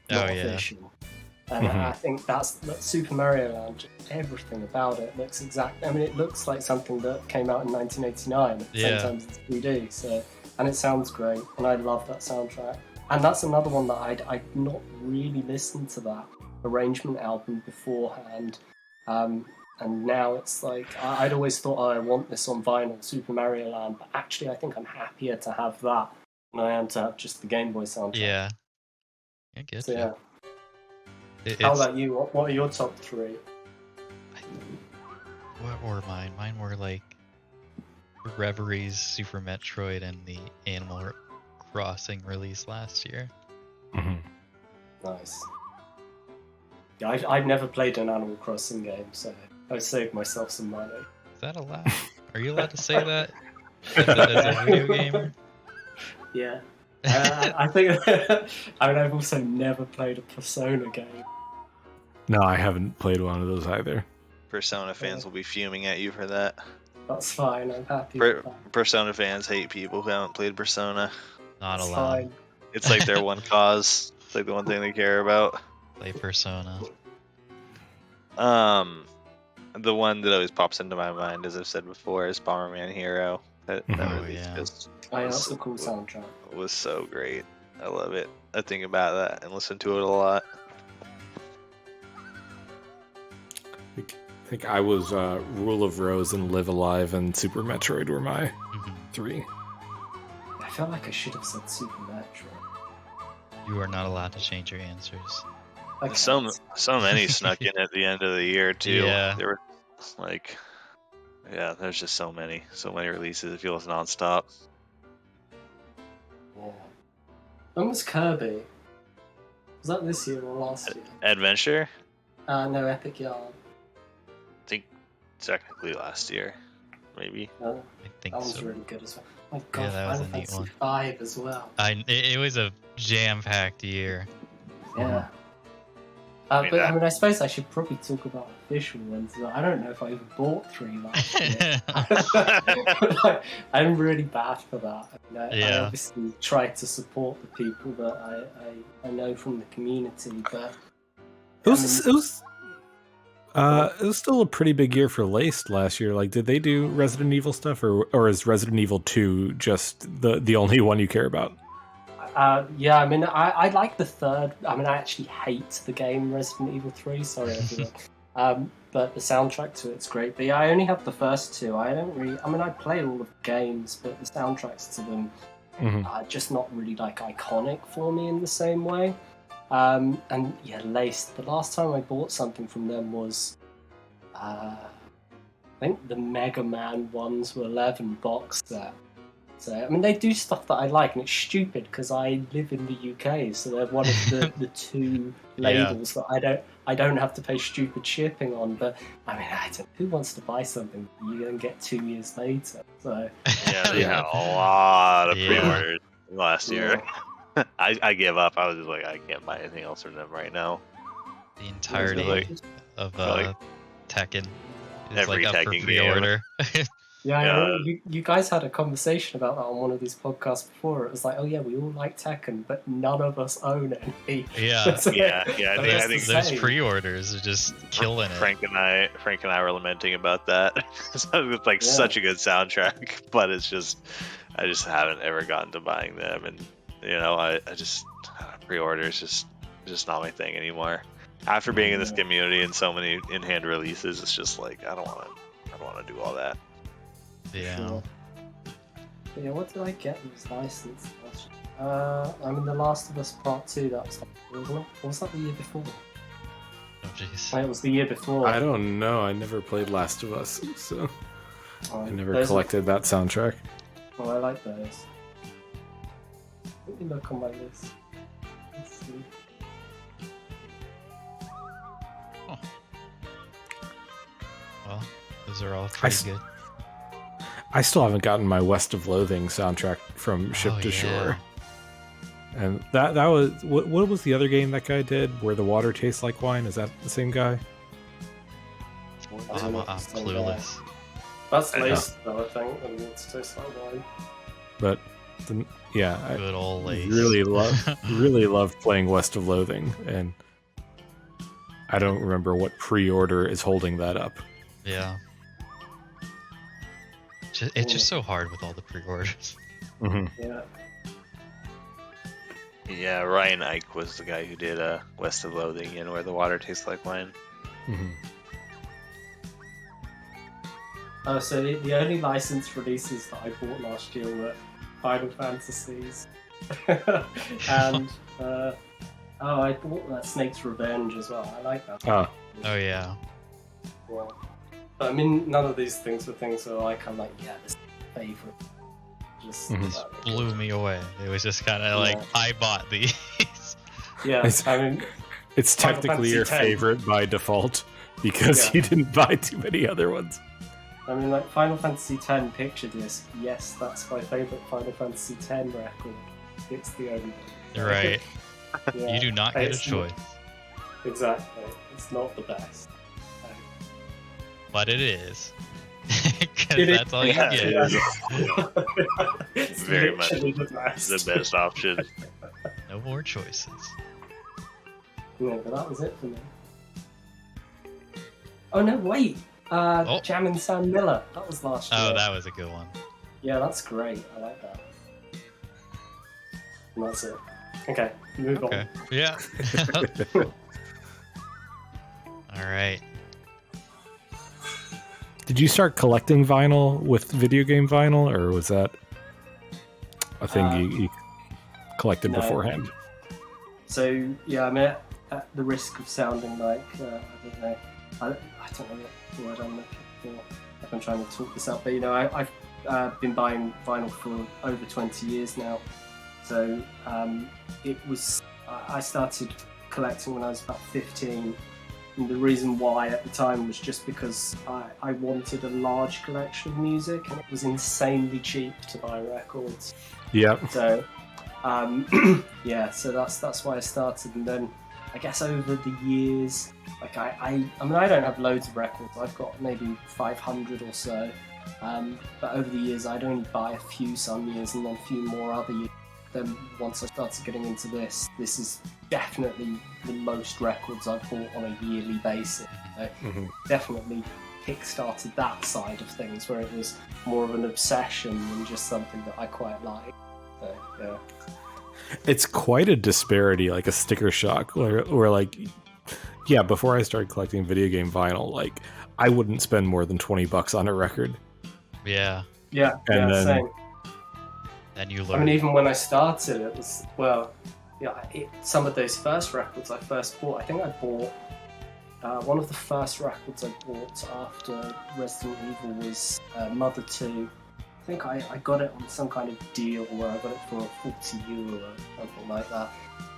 not official. And I think that's Super Mario Land, just everything about it looks I mean, it looks like something that came out in 1989 at the same time as it's 3D, so, and it sounds great, and I love that soundtrack. And that's another one that I'd not really listened to that arrangement album beforehand, and now it's like, I'd always thought, I want this on vinyl, Super Mario Land, but actually I think I'm happier to have that than I am to have just the Game Boy soundtrack. Yeah. I get so, you. yeah. How about you? What are your top 3? What were mine? Mine were like Reveries, Super Metroid, and the Animal Crossing release last year. Mm-hmm. Nice. Yeah, I've never played an Animal Crossing game, so I saved myself some money. Is that allowed? Are you allowed to say that as a video gamer? Yeah. I think. I mean, I've also never played a Persona game. No, I haven't played one of those either. Persona fans will be fuming at you for that. That's fine. I'm happy with that. Persona fans hate people who haven't played Persona. Not That's allowed. fine. It's like their one cause. It's like the one thing they care about. Play Persona. The one that always pops into my mind, as I've said before, is Bomberman Hero. That Oh, movie yeah. just Oh, yeah, that's a cool soundtrack. was so great. I love it. I think about that and listen to it a lot. I think I was Rule of Rose and Live Alive and Super Metroid were my Mhm. 3. I felt like I should have said Super Metroid. You are not allowed to change your answers. Okay. So many snuck in at the end of the year too. Yeah. There were like, yeah, there's just so many releases. It feels nonstop. Yeah. When was Kirby? Was that this year or last year? Adventure, No, Epic Yarn. I think technically last year, maybe. No, I think that was so. really good as well. My God, Yeah, that was Final a neat Fantasy one. V as well. It was a jam-packed year. Yeah. I mean, But I mean, I suppose I should probably talk about official ones. I don't know if I even bought 3 last year. I'm really bad for that. I mean, I Yeah. obviously try to support the people that I know from the community, but It was still a pretty big year for Laced last year. Like, did they do Resident Evil stuff, or is Resident Evil 2 just the only one you care about? yeah, I mean, I like the third. I mean, I actually hate the game Resident Evil 3. Sorry, everyone. But the soundtrack to it's great. But yeah, I only have the first 2. I don't really. I mean, I play all of the games, but the soundtracks to them are just not really like iconic for me in the same way. And yeah, Laced. The last time I bought something from them was, I think the Mega Man 1 to 11 box set. So I mean, they do stuff that I like, and it's stupid because I live in the UK, so they're one of the 2 labels that I don't have to pay stupid shipping on. But I mean, who wants to buy something that you then get 2 years later? So Yeah, they had a lot of Yeah. pre-orders last year. I gave up. I was just like, I can't buy anything else from them right now. The entirety like- of like Tekken is every like up for Tekken game. pre-order. yeah, Yeah. you guys had a conversation about that on one of these podcasts before. It was like, oh yeah, we all like Tekken, but none of us own any. Yeah. So- Yeah, I That's think the Those same. pre-orders are just killing it. Frank and I were lamenting about that. So it's like Yeah. such a good soundtrack, but it's just I just haven't ever gotten to buying them, and I just pre-orders just not my thing anymore. After being in this community and so many in-hand releases, it's just like I don't want to do all that. Yeah. Sure. But yeah, what did I get that was licensed? I mean, The Last of Us Part 2, that was wasn't it? Or was that the year before? Oh jeez. It was the year before. I don't know. I never played Last of Us, so I never Those are- collected that soundtrack. Oh, I like those. Let me look on my list. Let's see. Well, those are all pretty good. I still haven't gotten my West of Loathing soundtrack from Ship Oh, to yeah. Shore. And that was what was the other game that guy did where the water tastes like wine? Is that the same guy? I'm clueless. That's I know. laced, though, I think, and it's tastes like wine. But yeah, I Good old lace. really loved playing West of Loathing, and I don't remember what pre-order is holding that up. Yeah. It's just so hard with all the pre-orders. Yeah. Yeah, Ryan Ike was the guy who did West of Loathing and Where the Water Tastes Like Wine. Oh, so the only licensed releases that I bought last year were Final Fantasies. And, I bought that Snake's Revenge as well. I like that. Oh, Oh yeah. Yeah. But I mean, none of these things were things that I'm like, yeah, this is my favourite. Just Blew me away. It was just kind of like, Yeah. I bought these. Yeah, I mean, it's Final technically your Fantasy X. favorite by default because Yeah. you didn't buy too many other ones. I mean, like Final Fantasy X picture disc. Yes, that's my favourite Final Fantasy X record. It's the only one. You're right. Yeah, You do not get a it's choice, Exactly. It's not the best. but it is. Because It is. that's all you Yeah, get. it is. It's Very much literally the best. the best option. No more choices. Yeah, but that was it for me. Oh no, wait! Jammin' Sam Miller. That was last year. Oh, that was a good one. Yeah, that's great. I like that. And that's it. Okay, move Okay. on. Yeah. All right. Did you start collecting vinyl with video game vinyl, or was that a thing you collected no. beforehand? So yeah, I mean, at the risk of sounding like I don't know what word I'm looking for. Like I'm trying to talk this up, but you know, I've been buying vinyl for over 20 years now. So I started collecting when I was about 15. And the reason why at the time was just because I wanted a large collection of music, and it was insanely cheap to buy records. Yep. So, yeah, so that's why I started. And then I guess over the years, like I mean, I don't have loads of records. I've got maybe 500 or so. But over the years, I'd only buy a few some years and then a few more other years. Then once I started getting into this is definitely the most records I've bought on a yearly basis. So definitely kick-started that side of things, where it was more of an obsession than just something that I quite like. So, yeah. It's quite a disparity, like a sticker shock, where like, yeah, before I started collecting video game vinyl, like, I wouldn't spend more than $20 on a record. Yeah. Yeah, And then- same. And you I learn. mean, even when I started, it was, well, yeah, some of those first records I first bought, I think I bought, one of the first records I bought after Resident Evil was Mother 2. I think I got it on some kind of deal where I got it for €40 or something like that.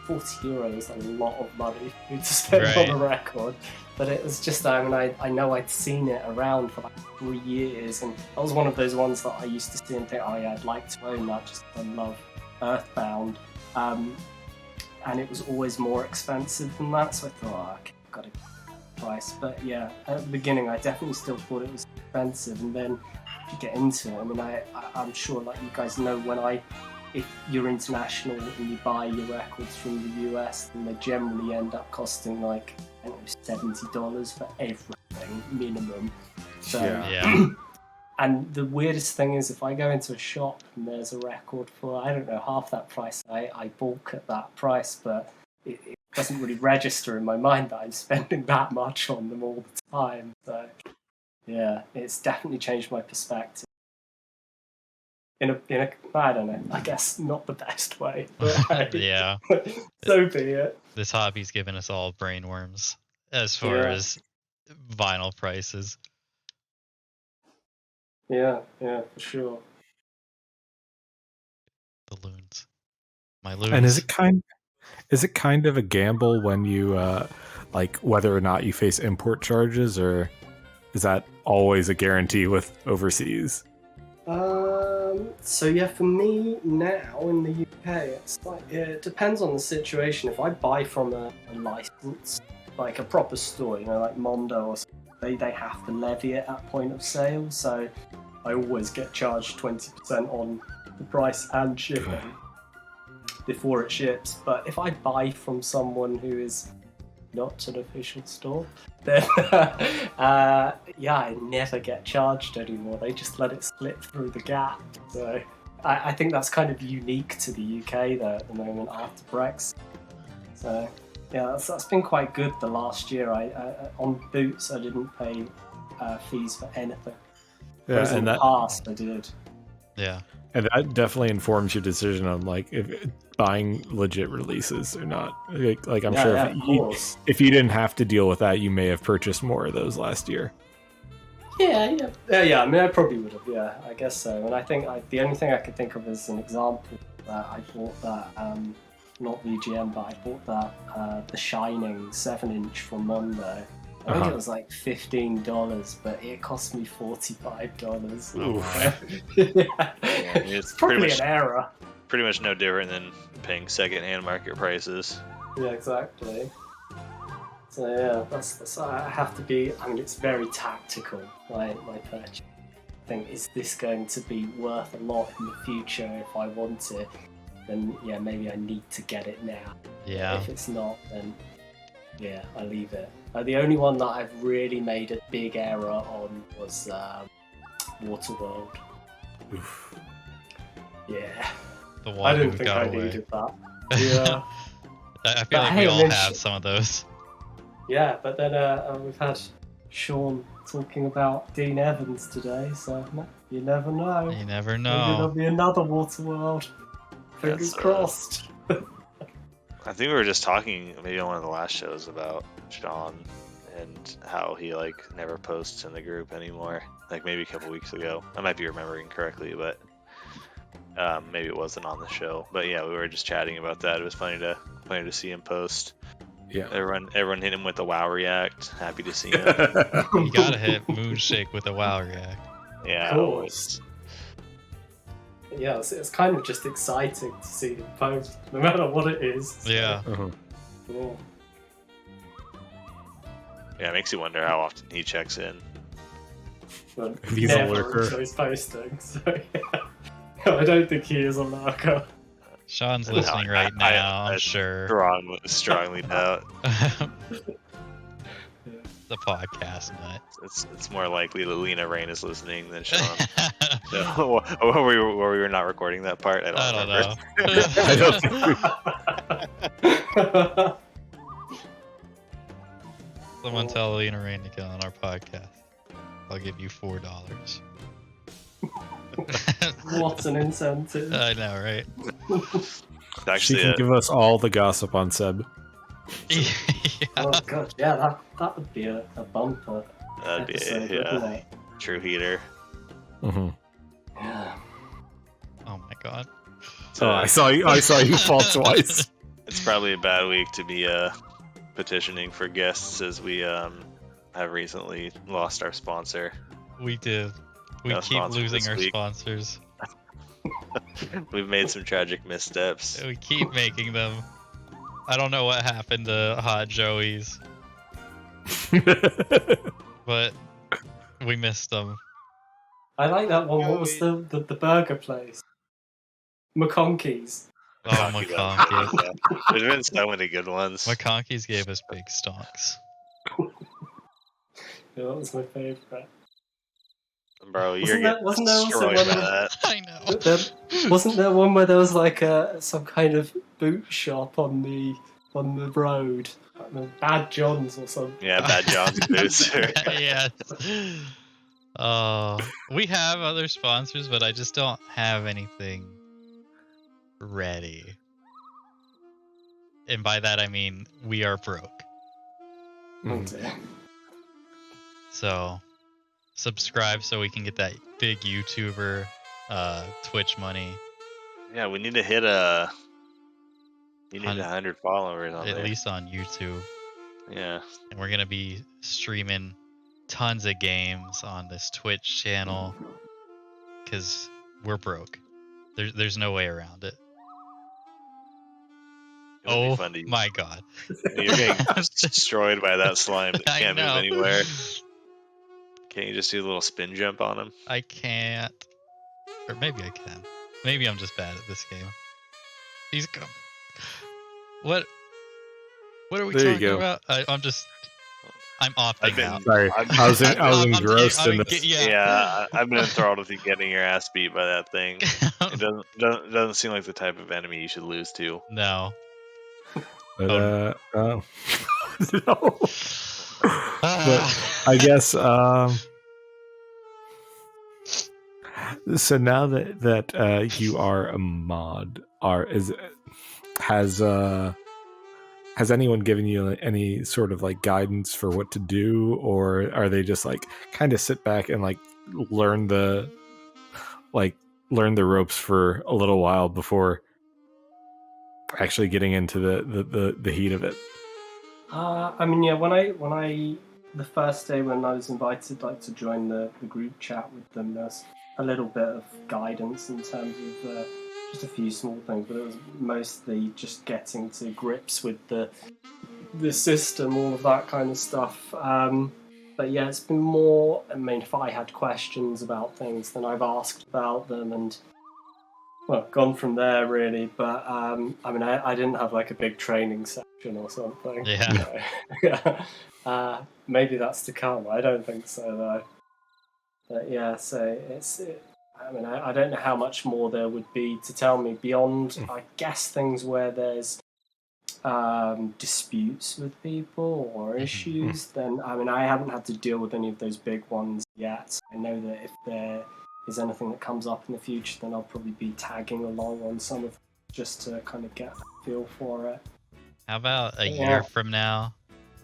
€40 is a lot of money for you to spend Right. on a record, but it was just, I mean, I know I'd seen it around for like 3 years, and that was one of those ones that I used to see and think, oh yeah, I'd like to own that, just because I love Earthbound, and it was always more expensive than that, so I thought, oh, okay, I've got a price. But yeah, at the beginning I definitely still thought it was expensive, and then if you get into it, I mean, I'm sure, like you guys know, if you're international and you buy your records from the US, then they generally end up costing like, I don't know, $70 for everything minimum. So, Yeah. and the weirdest thing is, if I go into a shop and there's a record for, I don't know, half that price, I balk at that price, but it doesn't really register in my mind that I'm spending that much on them all the time. So yeah, it's definitely changed my perspective. In a I don't know, I guess not the best way. But Yeah. so be it. This hobby's given us all brainworms as far Yeah. as vinyl prices. Yeah, for sure. The loons. My loons. And is it kind of a gamble when you like whether or not you face import charges, or is that always a guarantee with overseas? So yeah, for me now in the UK, it's like, yeah, it depends on the situation. If I buy from a license, like a proper store, you know, like Mondo or something, they have to levy it at point of sale, so I always get charged 20% on the price and shipping before it ships. But if I buy from someone who is not an official store, then yeah, I never get charged anymore. They just let it slip through the gap. So I think that's kind of unique to the UK though at the moment after Brexit. So yeah, that's been quite good the last year. I on Boots I didn't pay fees for anything. Whereas in the past I did. Yeah. And that definitely informs your decision on like if buying legit releases or not. Like I'm sure if you didn't have to deal with that, you may have purchased more of those last year. Yeah. I mean, I probably would have. Yeah, I guess so. And I think the only thing I could think of as an example that I bought that, not VGM, but I bought that The Shining 7-inch from Mondo. I think it was like $15, but it cost me $45. Oh, yeah. It's probably an error. pretty much no different than paying secondhand market prices. Yeah, exactly. So yeah, that's I have to be. I mean, it's very tactical. My purchase. I think, is this going to be worth a lot in the future if I want it? Then yeah, maybe I need to get it now. Yeah. If it's not, then yeah, I leave it. The only one that I've really made a big error on was Waterworld. Oof. Yeah, The I one didn't who think got I away. needed that. Yeah. I feel But like hey, we I all mean, have some of those. Yeah, but then we've had Sean talking about Dean Evans today, so you never know. You never Maybe there'll know. be another Waterworld. Fingers That's, crossed. I think we were just talking maybe on one of the last shows about Sean and how he like never posts in the group anymore. Like maybe a couple weeks ago. I might be remembering correctly, but maybe it wasn't on the show. But yeah, we were just chatting about that. It was funny to see him post. Yeah. Everyone hit him with the WoW react. Happy to see him. You gotta hit Moonshake with a WoW react. Yeah, Of always. course. Yeah, it's kind of just exciting to see him post, no matter what it is. So, Yeah. Uh-huh. yeah. Yeah, it makes you wonder how often he checks in. But He's a never lurker. until he's posting, so yeah. I don't think he is a lurker. Sean's No, listening right now, I I'm sure. strongly doubt. The podcast nut. It's more likely that Lena Rain is listening than Sean. So, were we not recording that part? I I don't don't remember. know. Someone tell Lena Rain to get on our podcast. I'll give you $4. What an incentive. I know, right? It's She actually can give us all the gossip on Seb. Yeah. Oh god, yeah, that would be a bumper that'd be episode, a wouldn't it? true heater. Mm-hmm. Yeah. Oh my god. Oh, I saw you fall twice. It's probably a bad week to be petitioning for guests, as we have recently lost our sponsor. We did. We No keep sponsor losing this our week. sponsors. We've made some tragic missteps. We keep making them. I don't know what happened to Hot Joey's, but we missed them. I like that one. What was the burger place? McConkey's. Oh, McConkey, McConkey. yeah. There's been so many good ones. McConkey's gave us big stonks. Yeah, that was my favourite. Bro, you're Wasn't getting wasn't there also destroyed one by of- that. I know. Wasn't there one where there was like some kind of boot shop on the road? I don't know, Bad John's or something. Yeah, Bad John's booster. Yes. We have other sponsors, but I just don't have anything ready. And by that I mean we are broke. Oh dear. So subscribe so we can get that big YouTuber Twitch money. Yeah, we need to hit a. You need 100 100 followers on at there. least on YouTube. Yeah. And we're gonna be streaming tons of games on this Twitch channel because we're broke. There's no way around it. It would be Oh fun to my god. You're getting destroyed by that slime that I can't move know. anywhere. Can't you just do a little spin jump on him? I can't. Or maybe I can. Maybe I'm just bad at this game. He's coming. What are we There you talking go. about? I'm opting out. Sorry, I was engrossed in this. Yeah, I've been enthralled with you getting your ass beat by that thing. It doesn't seem like the type of enemy you should lose to. No. But no. But I guess so now that you are a mod, has anyone given you any sort of like guidance for what to do, or are they just like kind of sit back and like learn the ropes for a little while before actually getting into the heat of it? I mean, yeah. When I the first day when I was invited like to join the group chat with them, there's a little bit of guidance in terms of just a few small things, but it was mostly just getting to grips with the system, all of that kind of stuff. But yeah, it's been more. I mean, if I had questions about things, then I've asked about them and gone from there really. But I mean, I didn't have like a big training section or something. Yeah. Maybe that's to come. I don't think so though. But yeah, so I mean, I don't know how much more there would be to tell me beyond, I guess, things where there's disputes with people or issues. Then, I mean, I haven't had to deal with any of those big ones yet. I know that if there is anything that comes up in the future, then I'll probably be tagging along on some of them just to kind of get a feel for it. How about a year from now,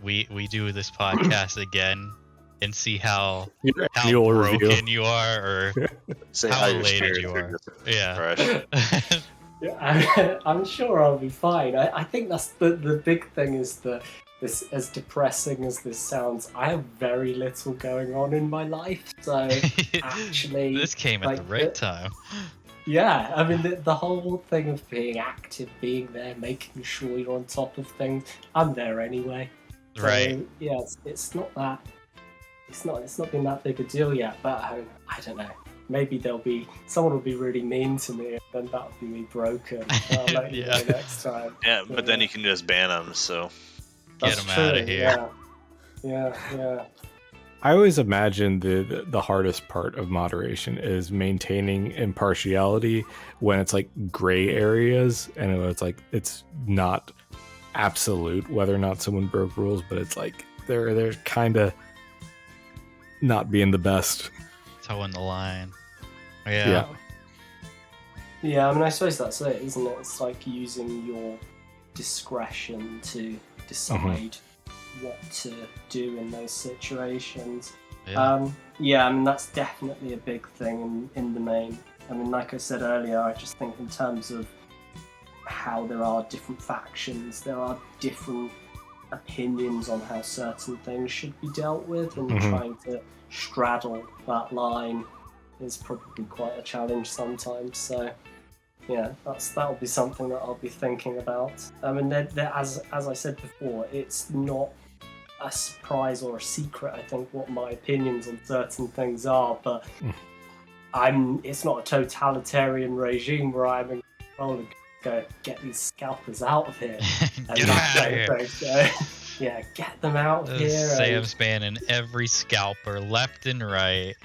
we do this podcast again and see how broken you are or how elated you are. Yeah. Yeah, I'm sure I'll be fine. I think that's the big thing is that this, as depressing as this sounds, I have very little going on in my life. So actually, this came at the right time. Yeah, I mean the whole thing of being active, being there, making sure you're on top of things. I'm there anyway. So, right. Yeah, it's not that. It's not been that big a deal yet, but I don't know. Maybe someone will be really mean to me, and then that'll be me broken. I'll let you know next time. Yeah, but then you can just ban them. So get them out of here. Yeah. I always imagine the hardest part of moderation is maintaining impartiality when it's like gray areas, and it's like it's not absolute whether or not someone broke rules, but it's like they're kind of not being the best. Toeing the line. Yeah, I mean, I suppose that's it, isn't it? It's like using your discretion to decide what to do in those situations. Yeah. I mean, that's definitely a big thing in the main. I mean, like I said earlier, I just think in terms of how there are different factions, there are different opinions on how certain things should be dealt with, and trying to straddle that line is probably quite a challenge sometimes. So yeah, that'll be something that I'll be thinking about. I mean, as I said before, it's not a surprise or a secret, I think, what my opinions on certain things are, but it's not a totalitarian regime where I'm in control and go get these scalpers out of here. Get them out of here. So, yeah, get them out of here. Sam's banning every scalper left and right.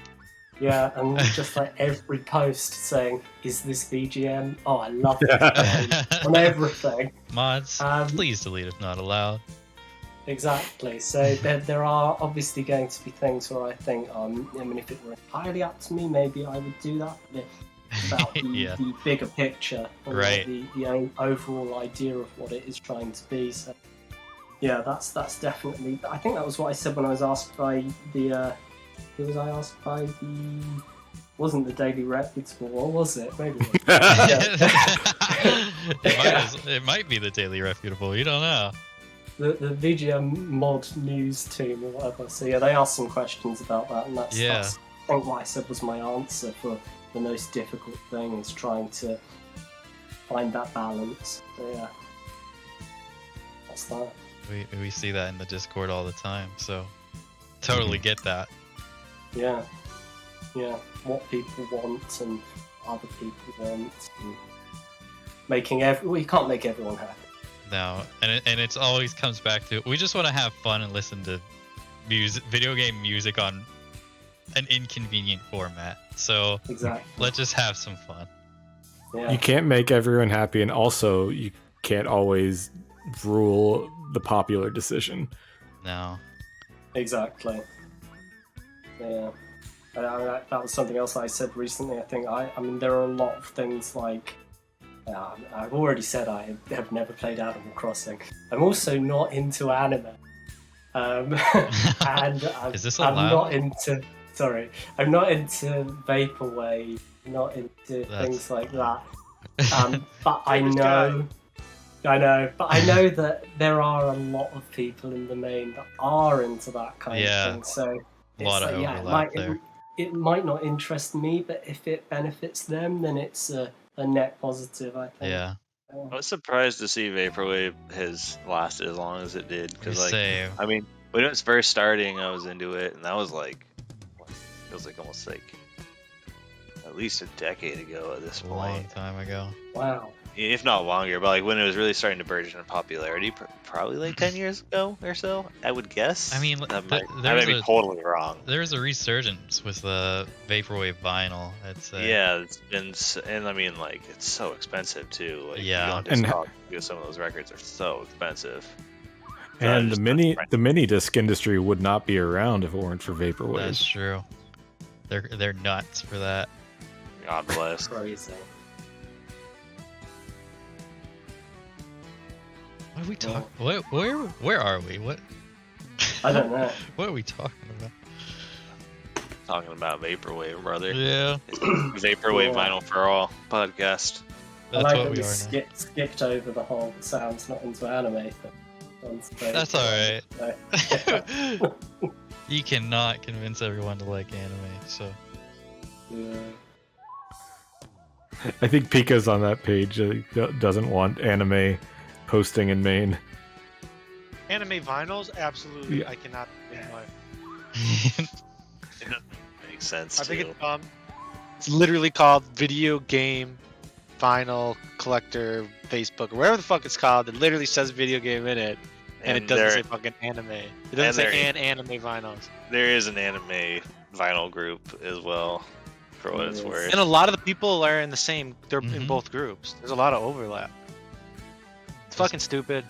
Yeah, and just like every post saying, "Is this VGM? Oh, I love it." On everything. Mods, please delete if not allowed. Exactly. So there are obviously going to be things where I think, I mean, if it were entirely up to me, maybe I would do that. But about the bigger picture, and right? The overall idea of what it is trying to be. So yeah, that's definitely. I think that was what I said when I was asked by the. Who was I asked by the? Wasn't the Daily Reputable? What was it? Maybe. It might be the Daily Reputable. You don't know. The VGM mod news team or whatever. So yeah, they asked some questions about that, and that's I think what I said was my answer for the most difficult thing is trying to find that balance. So yeah, that's that. We see that in the Discord all the time, so totally get that. Yeah, what people want and other people want, and you can't make everyone happy. No, and it's always comes back to we just want to have fun and listen to video game music on an inconvenient format. So exactly. Let's just have some fun. Yeah. You can't make everyone happy, and also you can't always rule the popular decision. No. Exactly. Yeah. That was something else I said recently. I think I mean there are a lot of things like. I've already said I have never played Animal Crossing. I'm also not into anime, and Is this I'm allowed? not into. Sorry, I'm not into vaporwave. Not into things like that. But I know, but I know that there are a lot of people in the main that are into that kind of thing. So a lot of overlap there. It might not interest me, but if it benefits them, then it's a a net positive, I think. Yeah. I was surprised to see Vaporwave has lasted as long as it did. Because, like, Same. I mean, when it was first starting, I was into it, and that was like, it was like almost like at least a decade ago at this A long point, time ago. Wow. if not longer. But like when it was really starting to burgeon in popularity, probably like 10 years ago or so, I would guess. I mean, I there's might be totally wrong. There's a resurgence with the vaporwave vinyl. It's Yeah, it's been, and I mean, like, it's so expensive too. Like, Yeah. you go on And- Discog, because some of those records are so expensive. And just- the mini disc industry would not be around if it weren't for vaporwave. That's true. They're nuts for that. God bless. Crazy. What are we talking? Where are we? What? I don't know. What are we talking about? Talking about Vaporwave, brother. Yeah, Vaporwave Cool. Vinyl for All podcast. I that's like what that we we are now. skipped over the whole sounds not into anime thing. That's alright. So, You cannot convince everyone to like anime, so yeah. I think Pika's on that page. Doesn't want anime posting in Maine. Anime vinyls, absolutely. Yeah. I cannot think why. It doesn't make sense I think too. it's dumb. It's literally called Video Game Vinyl Collector Facebook or whatever the fuck it's called. It literally says video game in it, and it doesn't say fucking anime. It doesn't and say there- and anime vinyls. There is an anime vinyl group as well, for what it's Yes. worth. And a lot of the people are in the same. They're in Mhm. both groups. There's a lot of overlap. It's fucking stupid.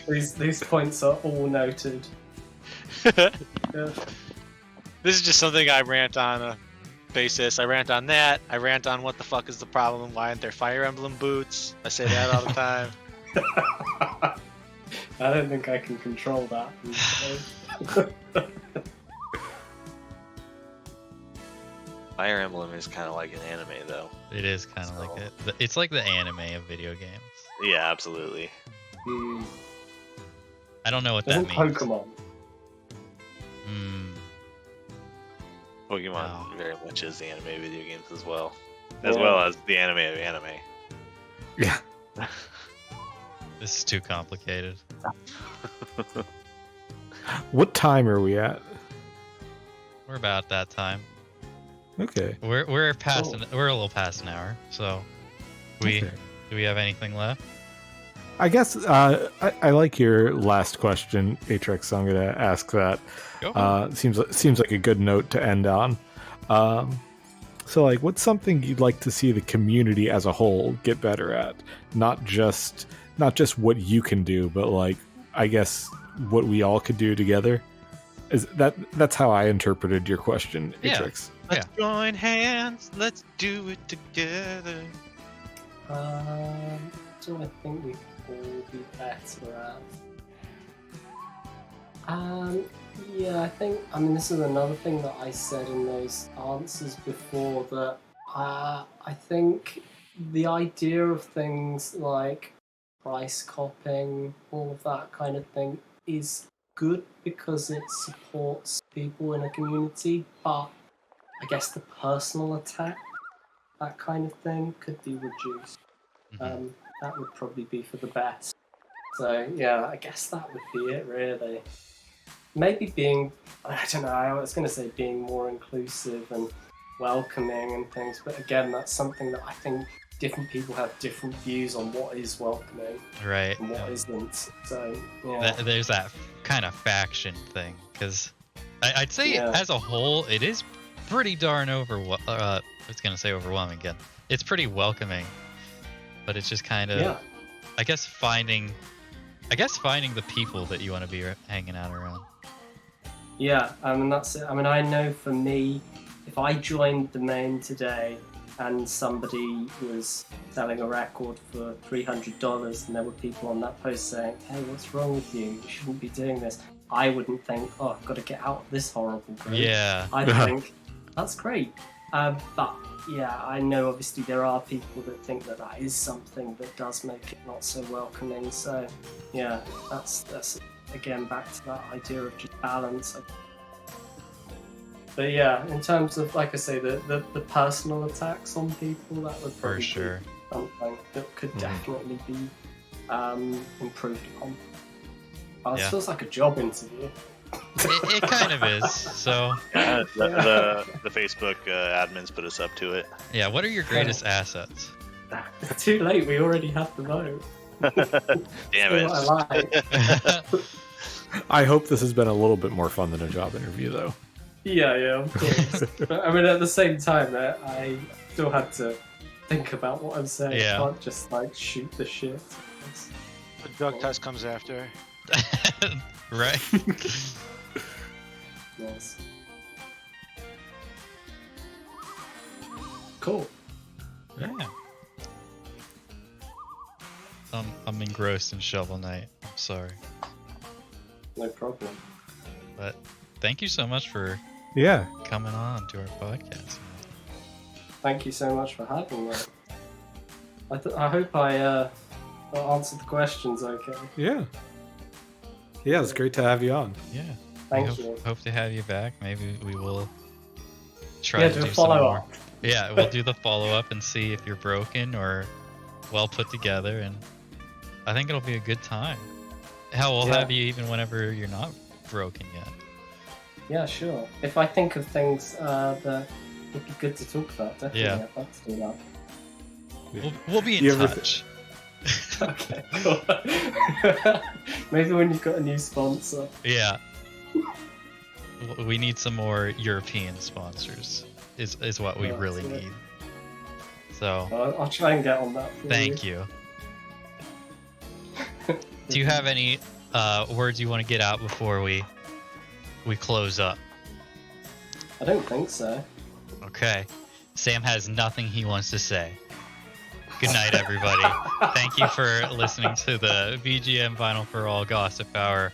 These points are all noted. This Yeah. is just something I rant on a basis. I rant on that. I rant on what the fuck is the problem? Why aren't there Fire Emblem boots? I say that all the time. I don't think I can control that. Fire Emblem is kind of like an anime, though. it is kind of like it. It's like the anime of video games. Yeah, absolutely. Hmm. I don't know what that Isn't means. Pokemon? Hmm. Pokemon Wow. very much is the anime video games as well, as Yeah. well as the anime of anime. Yeah. This is too complicated. What time are we at? We're about that time. Okay. We're past Cool. we're a little past an hour. So Okay. do we have anything left? I guess I like your last question, Aatrex. So I'm gonna ask that. Go for it. Seems like a good note to end on. So, like, what's something you'd like to see the community as a whole get better at? Not just what you can do, but like, I guess what we all could do together. That's how I interpreted your question, Yeah. Aatrex. Let's join hands. Let's do it together. Do I think we could all be better at? Yeah, I mean, this is another thing that I said in those answers before, that I think the idea of things like price copying, all of that kind of thing, is good because it supports people in a community, but I guess the personal attack, that kind of thing, could be reduced. Mhm. That would probably be for the best. So yeah, I guess that would be it really. Maybe being, I don't know, I was going to say being more inclusive and welcoming and things, but again, that's something that I think different people have different views on what is welcoming Right. and what isn't. So yeah, There's that kind of faction thing, because I'd say Yeah. as a whole, it is pretty darn I was gonna say overwhelming again. It's pretty welcoming, but it's just kind of, yeah. I guess finding the people that you want to be hanging out around. Yeah, and that's it. I mean, I know for me, if I joined the main today and somebody was selling a record for $300 and there were people on that post saying, hey, what's wrong with you? You shouldn't be doing this. I wouldn't think, oh, I've got to get out of this horrible group. Yeah. I think, that's great. But yeah, I know obviously there are people that think that that is something that does make it not so welcoming. So yeah, that's again back to that idea of just balance. But yeah, in terms of, like I say, the personal attacks on people, that would For probably sure. be something that could definitely be improved upon. Oh, this Yeah. feels like a job interview. It kind of is. So Yeah, the Facebook admins put us up to it. yeah, what are your greatest assets? It's too late. We already had the vote. Damn Say what I it. like. I hope this has been a little bit more fun than a job interview, though. Yeah, of course. But I mean, at the same time, I still had to think about what I'm saying. Yeah. I can't just like shoot the shit. The drug test comes after. Right? Nice. Cool. Yeah. I'm engrossed in Shovel Knight. I'm sorry. No problem. But thank you so much for Yeah. coming on to our podcast. Thank you so much for having me. I hope I answered the questions okay. Yeah. Yeah, it's great to have you on. Yeah. Thank we you. hope to have you back. Maybe we will try Yeah, to do a do some follow more. up. Yeah, we'll do the follow up and see if you're broken or well put together, and I think it'll be a good time. Hell, we'll Yeah. have you even whenever you're not broken yet. Yeah, sure. If I think of things that would be good to talk about, definitely Yeah. I'd like to do that. We'll be in You ever touch. Okay, cool. Maybe when you've got a new sponsor. Yeah. We need some more European sponsors. Is what we Yeah, really that's it. need. So I'll try and get on that for thank you. Do you have any words you want to get out before we close up? I don't think so. Okay. Sam has nothing he wants to say. Good night, everybody. Thank you for listening to the VGM Vinyl for All Gossip Hour.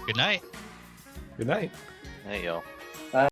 Good night. Good night. Hey, yo.